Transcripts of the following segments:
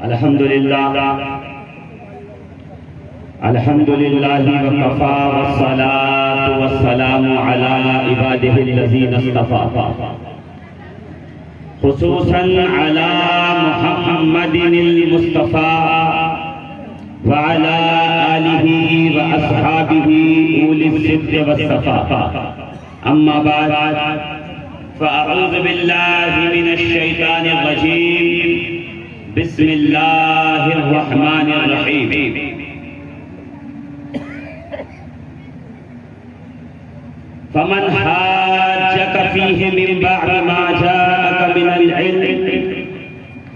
الحمدللہ وکفا والصلاة والسلام علی عباده الذین اصطفى خصوصا علی محمد المصطفى وعلى آلہ واصحابہ اولی الصدق والصفا اما بعد فاعوذ باللہ من الشیطان الرجیم بسم اللہ الرحمن الرحیم فمن حاجك فيه من بعد ما جاءك من العلم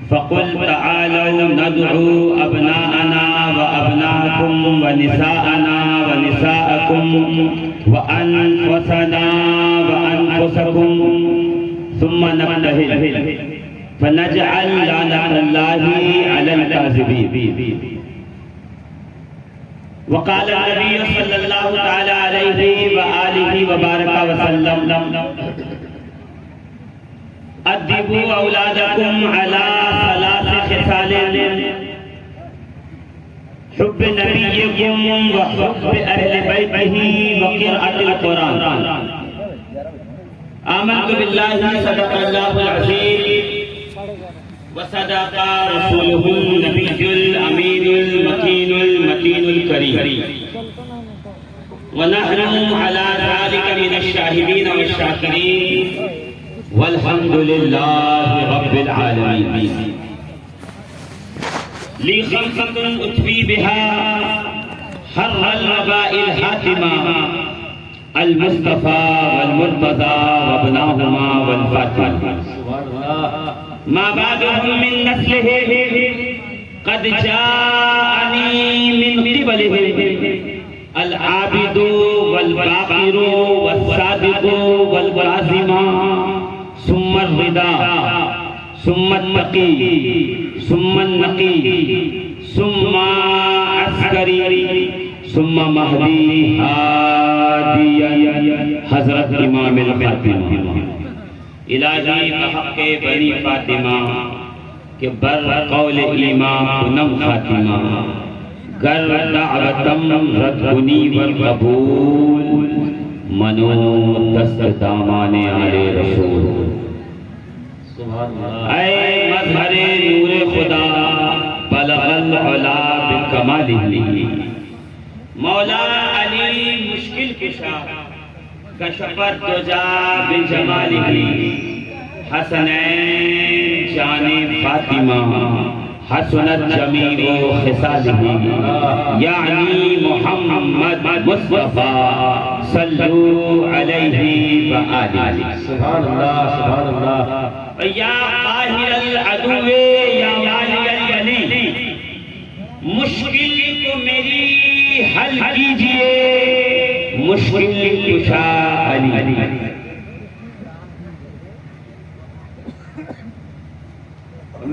فقل تعالوا ندعو أبناءنا وأبناءكم ونساءنا ونساءكم وأنفسنا وأنفسكم ثم نبتهل فنجعل لعنة الله على الكاذبين. وقال النبي صلى الله تعالى عليه وآله وبارك وسلم أدبوا أولادكم على ثلاث خصال حب نبيكم وحب أهل بيته وقراءة القرآن. آمنت بالله صدق الله العظيم وصدق رسوله النبي الأمين المكين المتين الكريم ونحن على ذلك من الشاهدين والشاكرين والحمد لله رب العالمين. لي خلقة أطفي بها حر الوباء الحاتمة المصطفى والمرتضى وابناهما والفاطمة ما بعدهم من نسله قد جاءني من قبله العابد والباقر والصادق والكاظم ثم الرضا ثم التقي ثم النقي ثم عسكري ثم مهدي هاديا حضرت امام الخاتمہ. الہی بحق بنی فاطمہ کہ بر قول امام کنم خاتمہ گر دعوتم رد کنی والقبول منو دست دامان آل رسول. اے مظہر نور خدا بلغ العلا بکمالہ مولا علی مشکل کشا کشفت دجا بجمالہ حسنین جان فاطمہ حسنت جمیل خصالہ یعنی محمد مصطفیٰ صلو علیہ وآلہ. سبحان اللہ سبحان اللہ. یا قاہر العدو یا والی الولی مشکل کو میری حل کیجئے مشکل کشا علی.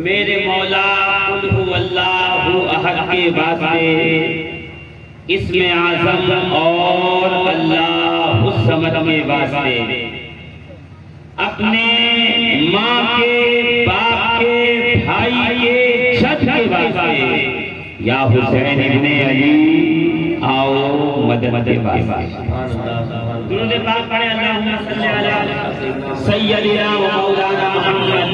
میرے مولا قل هو اللہ احد کے واسطے اسم اعظم اور اللہ الصمد کے واسطے اپنے ماں کے باپ کے بھائی کے جد کے واسطے یا حسین ابن علی آؤ مدد کے واسطے. درود پاک پڑھیں اللہم صلی علی سیدنا و مولانا محمد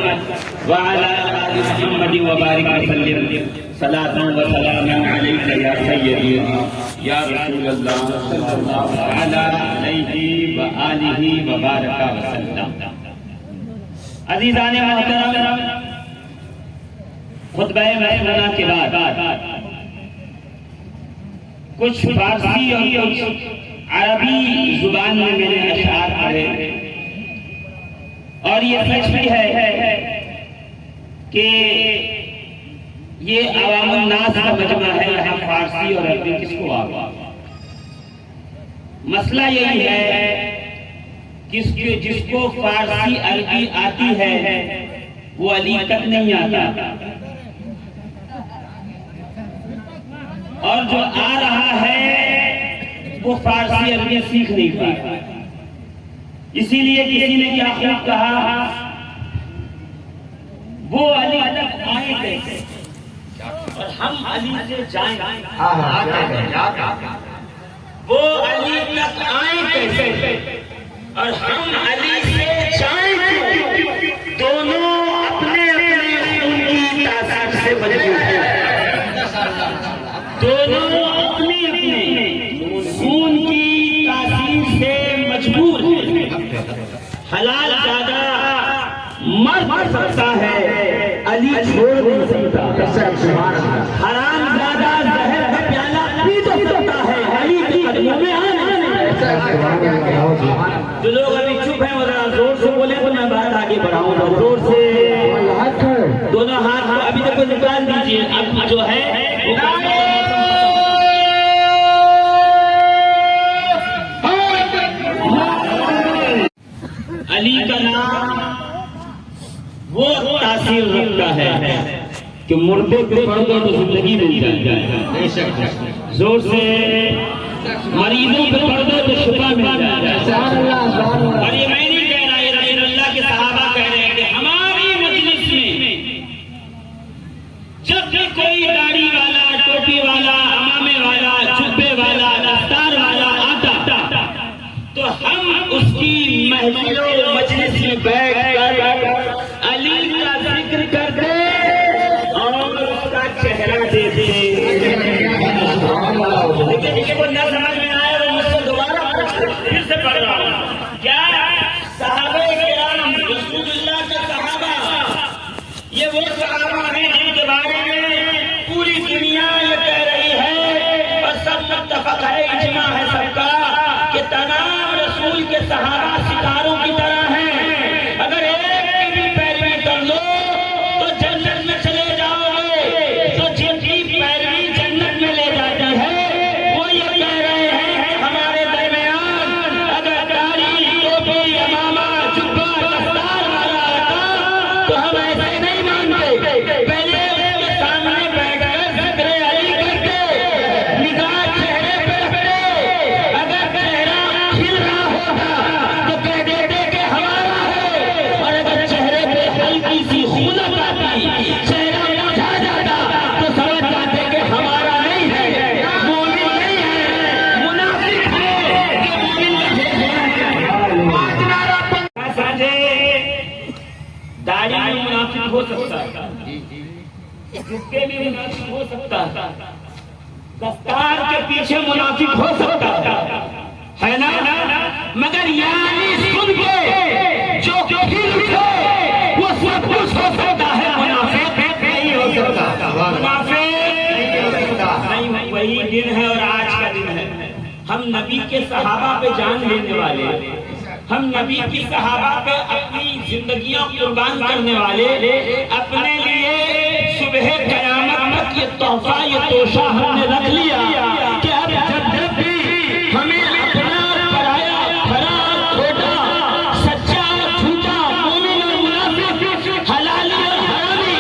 وعلی آل محمد وبارک وسلم صلاۃ و سلام علیک یا سیدی یا رسول اللہ صلی اللہ علیہ وآلہ وبارک وسلم. عزیزان محترم، خطبہ میمونہ کے بعد کچھ فارسی اور کچھ عربی زبان میں میں نے اشعار پڑھے اور یہ سچ بھی ہے کہ یہ عوام الناس کا مجمع ہے. یہاں فارسی اور عربی کس کو آگا؟ مسئلہ یہی ہے جس کو فارسی عربی آتی ہے وہ علی تک نہیں آتا اور جو آ رہا ہے وہ فارسی عربی سیکھ نہیں پاتا. اسی لیے کسی نے کیا خوب کہا وہ علی تک آئے کیسے اور ہم علی سے جائیں وہ علی تک آئیں کیسے اور ہم علی سے جائیں دونوں اپنے خون کی تاثیر سے مجبور ہیں دونوں اپنی خون کی تاثیر سے مجبور ہیں حلال زیادہ مر سکتا ہے علی چھوڑ نہیں سکتا حرام زیادہ زہر کا پیالہ پی تو سکتا ہے علی کی قدموں میں جو لوگ ابھی چپ ہیں وہ ذرا زور سے بولے تو میں بات آگے بڑھاؤں گا زور سے دونوں ہاتھ کو ابھی تک نکال دیجیے اب جو ہے علی کا نام وہ تاثیر رکھتا ہے کہ مردے کو پڑھ دو تو زندگی مل جائے زور سے مریضوں کو پڑھ دو تو شفا مل جائے اور یہ میں نہیں کہہ رہا یہ رسول اللہ کے صحابہ کہہ رہے ہیں کہ ہماری مجلس میں جب بھی کوئی داڑھی والا ٹوپی والا امامے والا جبے والا دستار والا آتا تو ہم اس کی محفل و مجلس میں بیٹھ کر علی کا ذکر کرتے اور اس کا چہرہ دیتے لیکن کسی کو نہ سمجھ میں آئے اور مجھ سے دوبارہ پھر سے پڑھ رہا ہوں کیا صحابہ کرام رسول اللہ کے صحابہ یہ وہ صحابہ ہیں جن کے بارے میں پوری دنیا یہ کہہ رہی ہے اور سب متفق ہے اجماع ہے سب کا کہ تمام رسول کے صحابہ ستاروں کی طرح ہیں اگر ایک کی بھی پیروی کر لو تو جنت میں چلے جاؤ گے تو جن کی پیروی جنت میں لے جاتی ہے وہ یہ کہہ رہے ہیں کہ ہمارے درمیان اگر داڑھی ٹوپی امامہ جبہ دستار والا آتا تو ہم ایسے نہیں مانتے پہلے اس کے سامنے بیٹھ کر ذکر علی کرتے نگاہ چہرے پہ رکھتے اگر چہرہ کھل رہا ہوتا تو کہہ دیتے کہ ہمارا ہے اور اگر چہرے پہ ہلکی سی خونت آتی چہرہ مرجھا جاتا تو سمجھ جاتے کہ ہمارا نہیں ہے مومن نہیں ہے منافق ہے کہ مومن سمجھے داڑھی میں منافق ہو سکتا ہے جبے میں منافق ہو سکتا ہے دستار کے پیچھے منافق ہو سکتا ہے نا مگر یعنی سن کے جو کھل اٹھے وہ سب کچھ ہو سکتا ہے منافق نہیں ہو سکتا منافق نہیں وہی دن ہے اور آج کا دن ہے ہم نبی کے صحابہ پہ جان لینے والے ہم نبی کی صحابہ پہ اپنی زندگیاں قربان کرنے والے اپنے لیے صبح قیامت تک یہ تحفہ یہ توشہ ہم نے رکھ لیا کہ اب جب بھی ہمیں اپنا پرایا بڑا چھوٹا سچا جھوٹا مومن اور منافق حلالی اور حرامی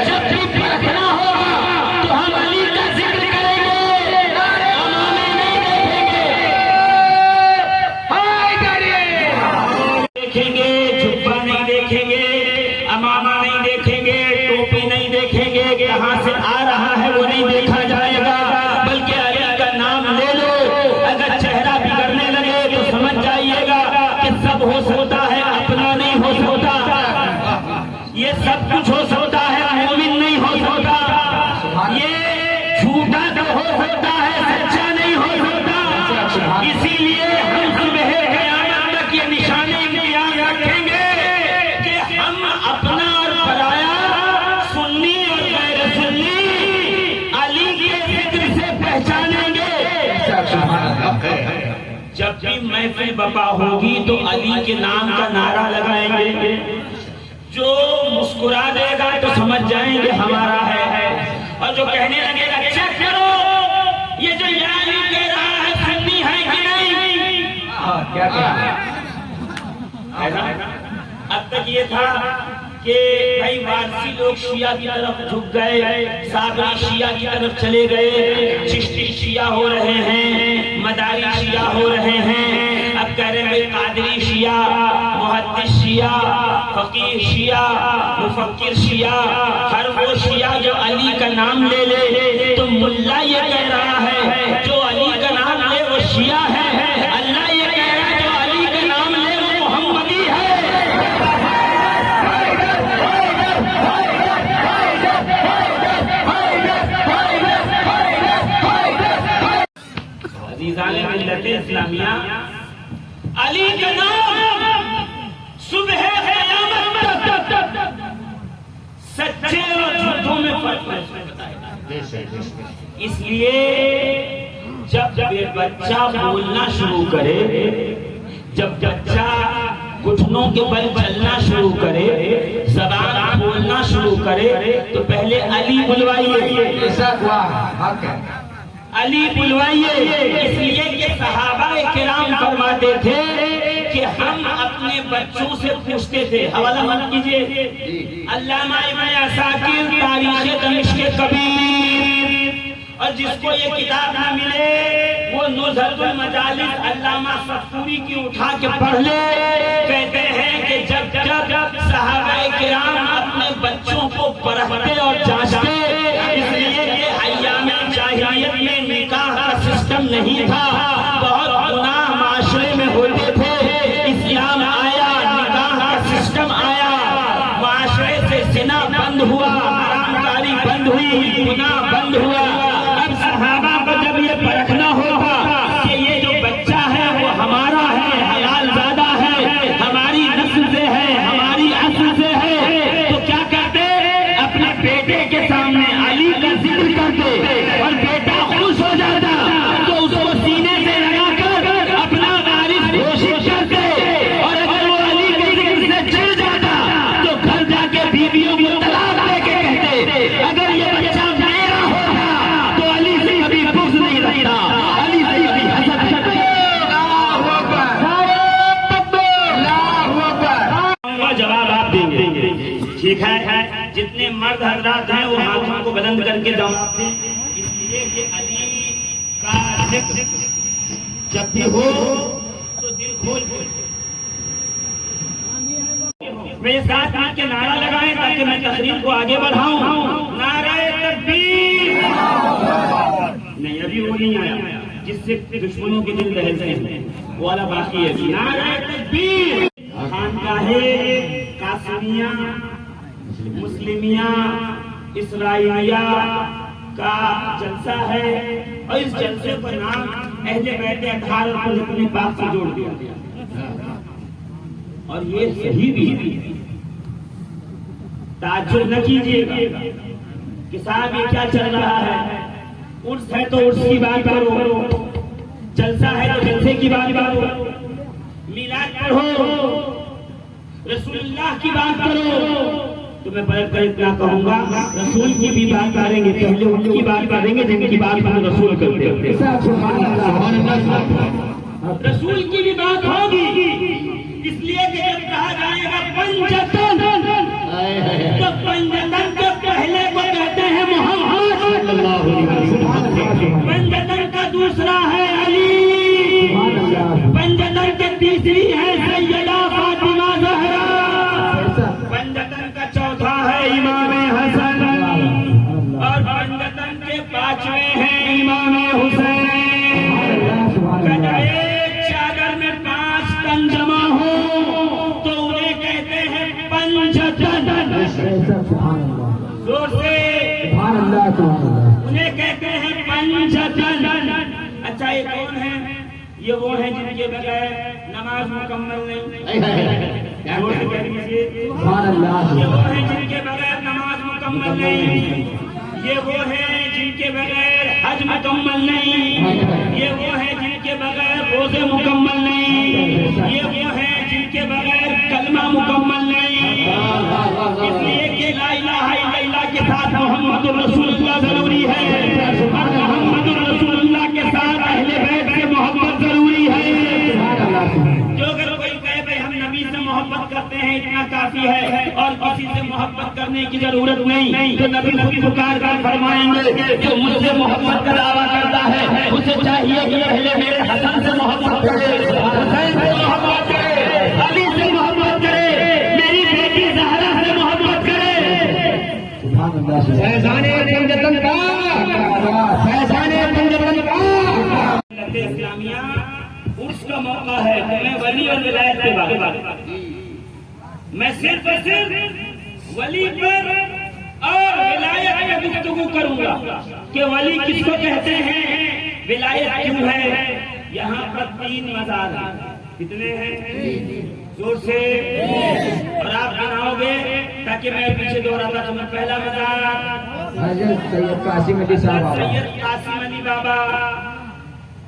جب بھی پرکھنا ہوگا تو ہم علی کا ذکر کریں گے امامے نہیں دیکھیں گے جھبا نہیں دیکھیں گے امامہ نہیں دیکھیں گے ٹوپی نہیں دیکھیں گے کہاں سے آ رہا ہے وہ نہیں دیکھا جائے گا بلکہ علی کا نام لے لو اگر چہرہ بگڑنے لگے تو سمجھ جائیے گا کہ سب ہو سکتا ہے اپنا نہیں ہو سکتا یہ سب کچھ ہو سکتا ہے مومن نہیں ہو سکتا یہ جھوٹا تو ہو سکتا ہے سچا نہیں ہو سکتا اسی لیے ہم صبح قیامت تک یہ نشانی امتیاز رکھیں گے کہ ہم اپنا اور پرایا سنی اور غیر سنی علی کے ذکر سے پہچانیں گے جب بھی محفل بپا ہوگی تو علی کے نام کا نعرہ لگائیں گے جو مسکرا دے گا تو سمجھ جائیں گے ہمارا ہے اور جو کہنے لگے گا چیک کرو یہ جو یا علی کہہ رہا ہے سنی ہے کہ نہیں اب تک یہ تھا کہ کئی وارسی لوگ شیعہ کی طرف جھک گئے صابری شیعہ کی طرف چلے گئے چشتی شیعہ ہو رہے ہیں مداری شیعہ ہو رہے ہیں اب کہہ رہے ہیں قادری شیعہ محدث شیعہ، فقیہ شیعہ، مفکر شیعہ، ہر وہ شیعہ جو علی کا نام لے لے تو ملا یہ کہہ رہا ہے جو علی کا نام لے وہ شیعہ ہے، اللہ یہ کہہ رہا ہے جو علی کا نام لے وہ محمدی ہے۔ عزیزان ملت اسلامیہ، علی کا نام صبح قیامت تک سچے اور جھوٹوں میں فرق بتائے گا۔ اس لیے جب بچہ بولنا شروع کرے، جب بچہ گھٹنوں کے بل چلنا شروع کرے، زبان بولنا شروع کرے تو پہلے علی بلوائیے، علی بلوائیے۔ اس لیے کہ صحابہ کرام فرماتے تھے کہ ہم اپنے بچوں سے پوچھتے تھے، حوالہ مت کیجئے، علامہ ابن عساکر تاریخ دمشق کبیر، اور جس کو یہ کتاب نہ ملے وہ نزہۃ المجالس علامہ صفوری کی اٹھا کے پڑھ لے۔ کہتے ہیں کہ جب صحابہ کرام اپنے بچوں کو پرکھتے اور جانچتے، اس لیے کہ ایام جاہلیت میں نکاح کا سسٹم نہیں تھا، بہت گناہ معاشرے میں ہوتے تھے، اسلام آیا، نکاح کا سسٹم آیا، معاشرے سے زنا بند ہوا، حرامکاری بند ہوئی، گناہ بند ہوا۔ اب صحابہ کو جب یہ پرکھنا ہوگا کہ یہ جو بچہ ہے وہ ہمارا ہے، حلال زادہ ہے، ہماری نسل سے ہے، ہماری اصل سے ہے، تو کیا کرتے؟ اپنے بیٹے کے سامنے علی کا ذکر کرتے اور بیٹا خوش ہو جاتا تو اس کو سینے سے لگا کر اپنا وارث گھوشت کرتے، اور اگر وہ علی کے ذکر سے چڑ جاتا تو گھر جا کے بیویوں کو طلاق دے کے کہتے اگر یہ بچہ میرا ہوگا تو علی سے کبھی بغض نہیں رکھتا، علی سے کبھی حسد کرتے۔ جواب آپ دیں گے، ٹھیک ہے؟ جتنے مرد حضرات ہیں وہ ہاتھوں کو بلند کر کے جواب دیں، اس لیے کہ علی کا ذکر جب بھی ہو تو دل کھول کھول میرے ساتھ مل کے نعرہ لگائیں تاکہ میں تقریر کو آگے بڑھاؤں۔ نعرہ تکبیر! نہیں، ابھی وہ نہیں آیا جس سے دشمنوں کے دل دہلتے ہیں، وہ والا باقی ہے۔ نعرہ تکبیر! خانقاہ قاسمیہ مسلمیہ اسرائیلیہ کا جلسہ ہے، اور اس جلسے پر نام اہل بیت اطہار کو اپنے پاک سے جوڑ دیا، اور یہ صحیح بھی۔ تعجب نہ کیجیے گا کہ صاحب یہ کیا چل رہا ہے، عرس ہے تو عرس کی بات کرو، جلسہ ہے تو جلسے کی بات کرو، میلاد پڑھو، رسول اللہ کی بات کرو۔ تو میں پلٹ کر اتنا کہوں گا، رسول کی بھی بات کریں گے، پہلے ان کی بات کریں گے جن کی بات ہم رسول کرتے ہوتے، رسول کی بھی بات ہوگی، اس لیے کہ جب کہا جائے گا پنجتن تو پنجتن کے پہلے کو کہتے ہیں محمد، پنجتن کا دوسرا ہے علی، پنجتن کے تیسری ہے سیدہ فاطمہ زہرا، پنجتن کا چوتھا ہے امام حسن، اور پنجتن کے پانچویں ہیں امام حسین۔ ایک چادر میں 5 تن جمع ہو تو انہیں کہتے ہیں پنجتن، زور سے انہیں کہتے ہیں پنجتن۔ اچھا یہ کون ہے؟ یہ وہ ہیں جن کے بغیر نماز مکمل نہیں، زور سے کہہ دیجیے، یہ وہ ہیں جن کے بغیر نماز مکمل نہیں، یہ وہ ہیں جن کے بغیر حج مکمل نہیں، یہ وہ ہیں جن کے بغیر روزے مکمل نہیں، یہ وہ ہیں جن کے بغیر کلمہ مکمل نہیں۔ اس لیے کہ لا الہ الا اللہ کے ساتھ محمد رسول اللہ ضروری ہے، اور محمد رسول اللہ کے ساتھ اہل بیت سے محبت ضروری ہے۔ جو اگر کوئی کہے بھائی ہم نبی سے محبت کرتے ہیں اتنا کافی ہے اور کسی سے محبت کرنے کی ضرورت نہیں، تو نبی نبی پکار کر فرمائیں گے جو مجھ سے محبت کا دعویٰ کرتا ہے اسے چاہیے کہ پہلے میرے حسن سے محبت کرے، حسین سے محبت کرے، علی سے محبت عرس کا موقع ہے کہ میں ولی اور ولایت پہ بات میں صرف اور صرف ولی پر اور ولایت پہ گفتگو کروں گا کہ ولی کس کو کہتے ہیں، ولایت کیوں ہے۔ یہاں پر 3 مزار ہیں، کتنے ہیں؟ زور سے، اور آپ گناؤ گے تاکہ میں پیچھے دوہراتا تو میں پہلا مزار حضرت سید قاسم علی صاحب، سید قاسم علی بابا،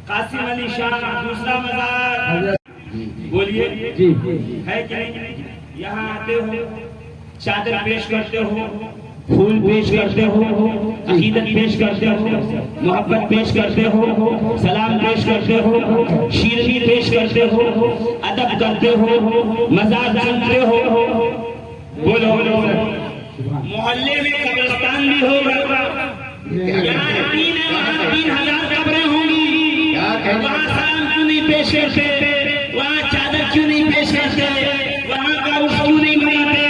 قاسم علی شاہ۔ دوسرا مزار حضرت بولیے جی ہے کہ نہیں؟ یہاں آتے ہو، چادر پیش کرتے ہو، پھول پیش کرتے ہو، عقیدت پیش کرتے ہو، محبت پیش کرتے ہو، سلام پیش کرتے ہو، شیرنی پیش کرتے ہو، ادب کرتے ہو، مزاج سنتے ہو۔ بولو محلے میں قبرستان بھی ہوگا، یہاں 3,000 قبریں ہوں گی، وہاں سلام کیوں نہیں پیش کرتے، وہاں چادر کیوں نہیں پیش کرتے، وہاں کا عرس کیوں نہیں مناتے؟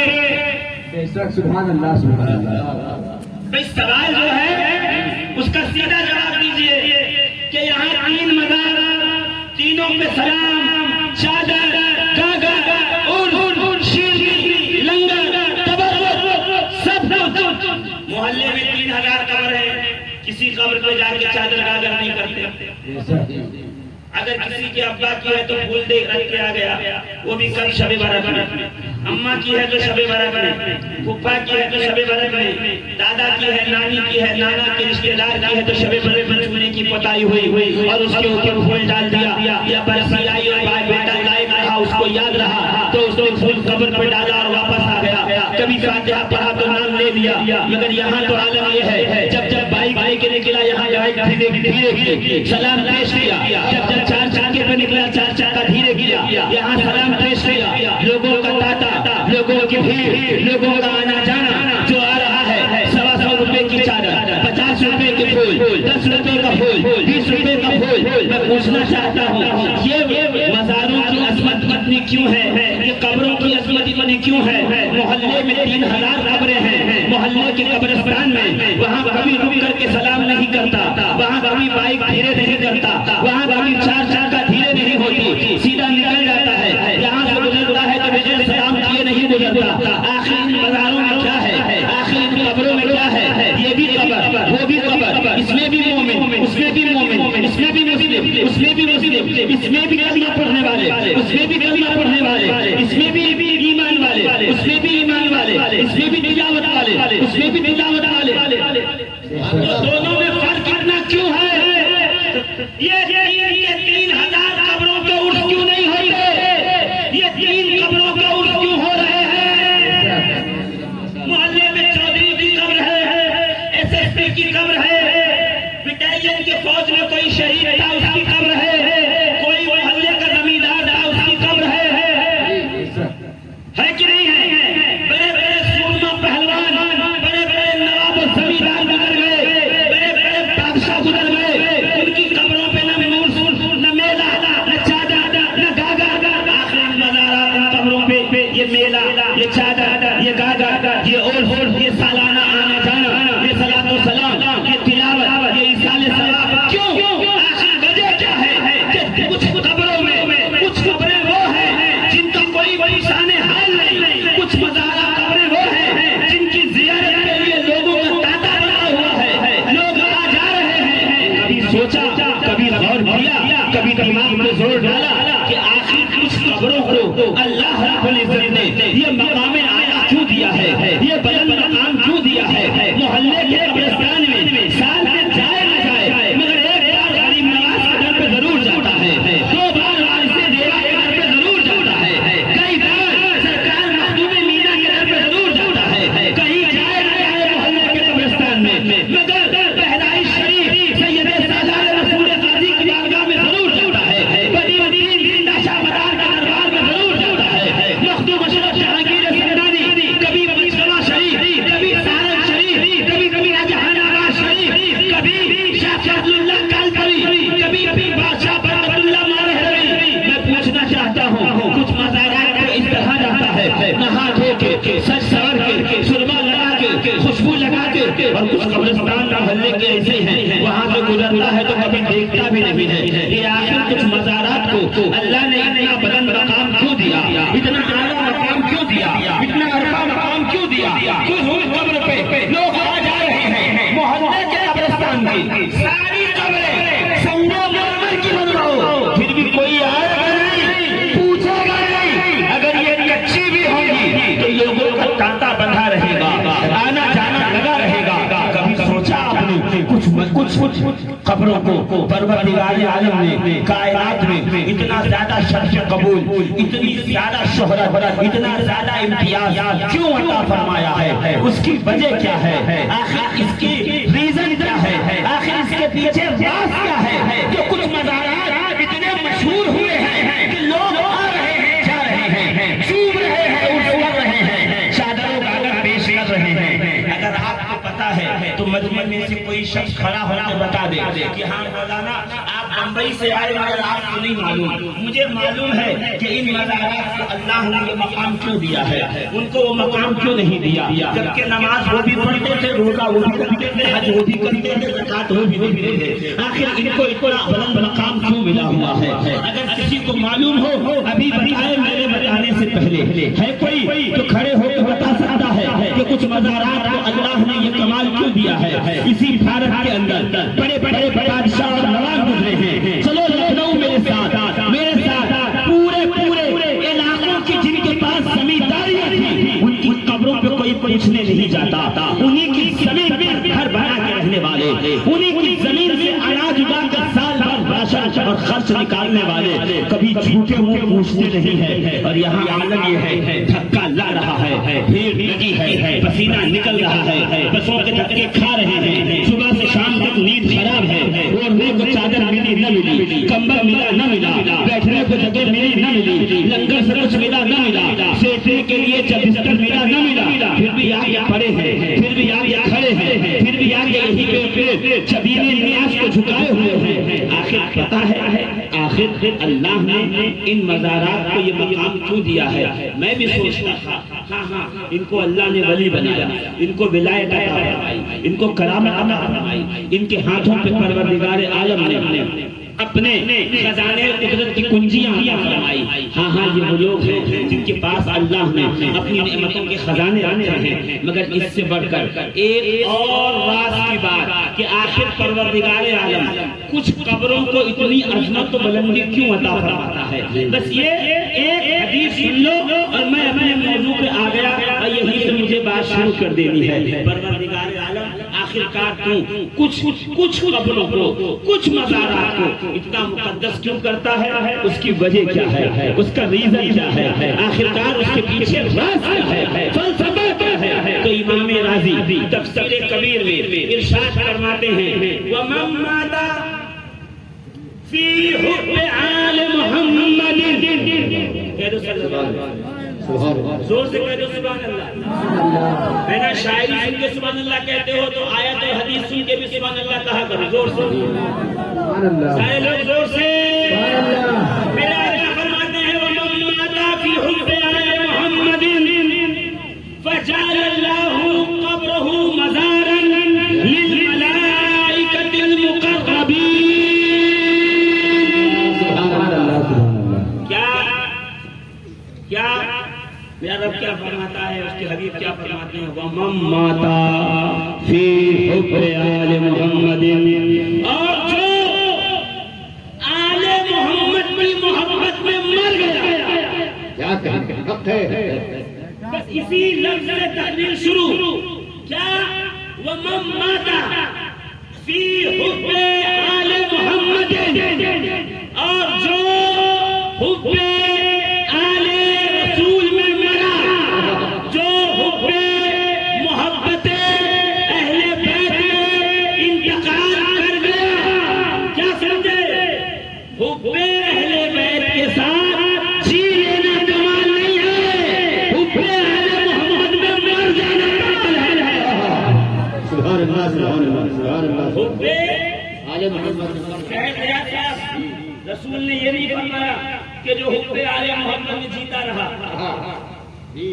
سبحان اللہ سبحان اللہ۔ اس سوال جو ہے اس کا سیدھا جواب دیجئے کہ یہاں 3 مزار، تینوں پہ سلام، چادر، گاگر، عرس، شیرنی، لنگر، تبرک، سب کچھ۔ محلے میں 3,000 قبر ہے، کسی قبر پہ جا کے چادر گاگر نہیں کرتے۔ اگر کسی کے ابا کی ہے تو پھول دے رکھ کے آ گیا، وہ بھی کل شب برات میں، اماں کی ہے تو شب برات میں، پھپھا کی ہے تو شب برات میں، دادا کی ہے، نانی کی ہے، نانا کے رشتے دار کی ہے تو شب برات میں چھونے کی پتائی ہوئی اور اس کے اوپر پھول ڈال دیا، یا برسی آئی اور بھائی بیٹا لائق رہا، اس کو یاد رہا تو اس نے پھول قبر پہ ڈالا اور واپس آ گیا، کبھی فاتحہ پڑھا تو نام لے لیا۔ مگر یہاں تو عالم یہ ہے، جب بائک لے کے نکلا یہاں دھیرے سلام پیش کیا، جب 4 چکے پہ نکلا 4 چکا دھیرے گیا، یہاں سلام پیش کیا، لوگوں کا تاتا، لوگوں کی بھیڑ، لوگوں کا آنا جانا جو آ رہا ہے، 125 روپے کی چادر، 50 روپے کے پھول، 10 روپے کا پھول، 20 روپے کا پھول۔ میں پوچھنا چاہتا ہوں یہ مزاروں کی عظمت اتنی کیوں ہے، یہ قبروں کی عظمت اتنی کیوں ہے؟ محلے میں 3,000 قبریں ہیں، محلے کے قبرستان میں، وہاں کبھی رک کر کے سلام نہیں کرتا، وہاں کبھی بائک دھیرے نہیں کرتا، وہاں کبھی 4 چکا دھیرے نہیں ہوتی، سیدھا نکل جاتا ہے، یہاں سے گزرتا ہے تو بغیر سلام کیے نہیں گزرتا۔ آخر ان مزاروں میں کیا ہے، آخر ان قبروں میں کیا ہے؟ یہ بھی قبر، وہ بھی قبر، اس میں بھی مومن، اس میں بھی مومن، اس میں بھی مسلم، اس میں بھی مسلم، اس میں بھی کلمہ پڑھنے والے، اس میں بھی کلمہ پڑھنے والے، اس میں بھی ایمان والے، اس میں بھی ایمان والے، اس میں بھی تلاوت والے، اس میں بھی تلاوت والے۔ تو دونوں میں فرق اتنا کیوں ہے؟ یہ 3,000 قبروں کے عرس کیوں نہیں ہوتے؟ یہ 3 قبروں کے عرس کیوں ہو رہے ہیں؟ محلے میں چودھری کی قبر ہے، SSP کی قبر ہے، بٹالین کے فوج میں کوئی شہید تھا اس کی قبر ہے، کوئی محلے کا زمیندار تھا اس کی قبر ہے کہ نہیں ہے؟ بڑے بڑے سورما پہلوان، بڑے بڑے نواب و زمیندار گزر گئے، بڑے بڑے بادشاہ گزر گئے، ان کی قبروں پہ نہ نور، نہ میلہ، نہ چادر، نہ گاگر۔ آخر مزارات ان قبروں پہ یہ میلہ، یہ چادر، یہ گاگر، یہ اور یہ سالانہ آنا جانا، یہ صلاۃ و سلام، یہ تلاوت، یہ ایصال ثواب، کیوں؟ آخر وجہ کیا ہے کہ کچھ قبروں میں کچھ قبریں وہ ہیں جن کا کوئی شان حال نہیں، کچھ مزارہ قبریں وہ ہیں جن کی زیارت کے لیے لوگوں کا تانتا بنا ہوا ہے، لوگ آ جا رہے ہیں۔ کبھی سوچا، کبھی غور کیا، کبھی دماغ میں زور ڈالا کہ آخر کچھ قبروں کو اللہ رب العزت نے یہ مقام اعلیٰ کیوں دیا ہے، یہ بلند مقام کیوں دیا ہے؟ محلے کے قبرستان میں سال میں جائے نہ جائے مگر ایک بار غریب نواز کے گھر پہ ضرور جاتا ہے، 2 بار وارث دیوا کے گھر پہ ضرور جاتا ہے، کئی بار سرکار مخدوم مینا کے گھر پہ ضرور جاتا ہے، کہیں جائے نہ جائے محلے کے قبرستان میں مگر پیدائش شریف سید سالار رسول قاضی کی بارگاہ میں ضرور جاتا ہے، بڑی مدین شاہ مدار کے دربار میں ضرور جاتا ہے، مخدوم اشرف جہانگیر سمدانی کبھی مجتمع شریف کو اللہ نے اتنا بلند مقام کیوں دیا، اتنا اعلیٰ مقام کیوں دیا، اتنا عرفہ مقام کیوں دیا؟ کیوں قبر پہ لوگ آ جا رہے ہیں، محلے کے قبرستان کی ساری قبریں سنگو مرمر کی بنواؤ، پھر بھی کوئی آئے گا نہیں، پوچھے گا نہیں۔ اگر یہ کچی بھی ہوگی تو لوگوں کا تانتا بندھا رہے گا، آنا جانا لگا رہے گا۔ کبھی سوچا آپ نے کچھ قبروں کو پروردگار عالم نے کائنات میں اتنا زیادہ شرف قبول، اتنی زیادہ شہرت، اتنا زیادہ امتیاز کیوں عطا فرمایا ہے؟ اس کی وجہ کیا ہے؟ آخر اس کی ریزن کیا ہے؟ آخر اس کے پیچھے راز کیا ہے جو کچھ مزارات اتنے مشہور ہوئے ہیں کہ لوگ آ رہے ہیں، جا رہے ہیں، چوم رہے ہیں، اٹھ رہے ہیں، چادروں کا پیش کر رہے ہیں؟ اگر آپ کو پتا ہے تو مجمع میں سے کوئی شخص کھڑا ہونا بتا دے کہ ہاں مولانا آپ بمبئی سے آئے مگر آپ کو نہیں معلوم، مجھے معلوم ہے کہ ان مزارات کو اللہ نے یہ مقام کیوں دیا ہے، ان کو وہ مقام کیوں نہیں دیا؟ جبکہ نماز وہ بھی پڑھتے تھے، روزہ وہ بھی رکھتے تھے، حج وہ بھی کرتے تھے، زکات وہ بھی دیتے تھے، آخر ان کو اتنا بلند مقام کیوں ملا ہوا ہے؟ اگر کسی کو معلوم ہو ابھی بتائے، میرے بتانے سے پہلے ہے کوئی تو کھڑے ہو کے بتا سکتا ہے کہ کچھ مزارات کو اللہ نے یہ کمال کیوں دیا ہے؟ اسی بھارت کے اندر بڑے بڑے بادشاہ اور نواب گزرے ہیں۔ چلو لکھنؤ میرے ساتھ پورے علاقوں کی جن کے پاس زمینداریاں تھیں ان کی قبروں پہ کوئی پوچھنے نہیں جاتا، انہی کی زمین پر گھر بنا کے رہنے والے، انہی کی زمین سے اناج اگا کر سال بھر راشن اور خرچ نکالنے والے کبھی جھوٹے منہ پوچھتے نہیں ہیں۔ اور یہاں عالم یہ ہے دھکا لا رہا ہے، بھیڑ لگی ہے، پسینہ نکل رہا ہے، بسوں کے دھکے کھا رہے ہیں، صبح سے شام تک نیند خراب ہے، اوڑھنے کو چادر ملی نہ ملی، کمبل ملا نہ ملا، بیٹھنے کو جگہ ملی نہ ملی، لنگر سے کچھ ملا نہ ملا، سیٹنے کے لیے بستر ملا نہ ملا، پھر بھی آپ پڑے ہیں، پھر بھی آپ کھڑے ہیں، پھر بھی آپ یہیں پہ شبیر نیاز کو جھکائے ہوئے ہیں۔ آخر پتہ ہے آخر اللہ نے ان مزارات کو یہ مقام کیوں دیا ہے؟ میں بھی سوچتا تھا ہاں ان کو اللہ نے ولی بنایا، ان کو ولایت عطا فرمائی، ان کو کرامت عطا فرمائی، ان کے ہاتھوں پہ پروردگار عالم نے اپنے خزانے قدرت کی کنجیاں عطا فرمائی۔ ہاں یہ وہ لوگ ہیں جن کے پاس اللہ نے اپنی نعمتوں کے خزانے رکھے ہیں، مگر اس سے بڑھ کر ایک اور راز کی بات کہ آخر پروردگار عالم کچھ قبروں کو اتنی عظمت و بلندی کیوں عطا فرماتا ہے؟ بس یہ ایک حدیث سن لو اور میں اپنے موضوع پہ آ گیا، اور یہیں سے مجھے بات شروع کر دینی ہے۔ پروردگار عالم آخرکار کچھ قبروں کو، کچھ مزارات کو اتنا مقدس کیوں کرتا ہے؟ اس کی وجہ کیا ہے؟ اس کا ریزن کیا ہے؟ آخرکار اس کے پیچھے راز کیا ہے؟ فلسفہ کیا ہے؟ تو امام رازی تفسیر کبیر میں ارشاد فرماتے ہیں وَمَن مَاتَ فِي حُبِّ آلِ مُحَمَّدٍ، کہہ دو صلی اللہ علیہ وسلم، زور سے کہہ دو سبحان اللہ۔ میں نے شاعری سن کے سبحان اللہ کہتے ہو تو آیت اور حدیث سن کے بھی سبحان اللہ کہا کرو، زور سے سارے لوگ زور سے۔ میرے آقا فرماتے ہیں وَمَن مَاتَ فِي حُبِّ آلِ مُحَمَّدٍ فَجَعَلَ اللَّهُ قَبْرَهُ مَزَارًا لِلْمَلَائِكَةِ الْمُقَرَّبِينَ۔ کیا میرا رب کیا فرماتا ہے، اس کے حبیب کیا فرماتے ہیں؟ وَمَن مَاتَ فِي حُبِّ آلِ مُحَمَّدٍ، اور جو آل محمد کی محبت میں مر گیا، بس اسی لفظ سے تقریر شروع، کیا وَمَن مَاتَ فِي حُبِّ آلِ محمد، اور جو حب رسول نے یہ نہیں فرمایا کہ جو حب آل محمد میں جیتا رہا،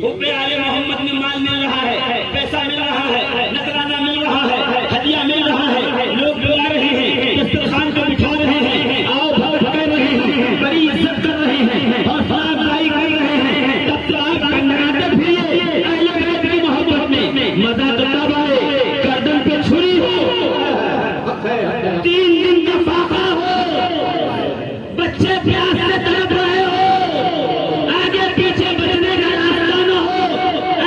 حب آل محمد میں مال مل رہا ہے، پیسہ مل رہا ہے، نذرانہ مل رہا ہے، ہدیہ مل رہا ہے، لوگ بلا رہے ہیں، دسترخوان کو بٹھا رہے ہیں، آؤ بھاؤ کر رہے ہیں، بڑی عزت کر رہے ہیں اور فرافرائی کر رہے ہیں، تب تو آپ کنڈراتے پھریے اہل بیت کی محبت میں، مزہ تو تب آئے گردن پہ چھری ہو، 3 دن کا فاقہ ہو، بچے پیاس سے تڑپ رہے ہو، آگے پیچھے بچنے کا راستہ نہ ہو،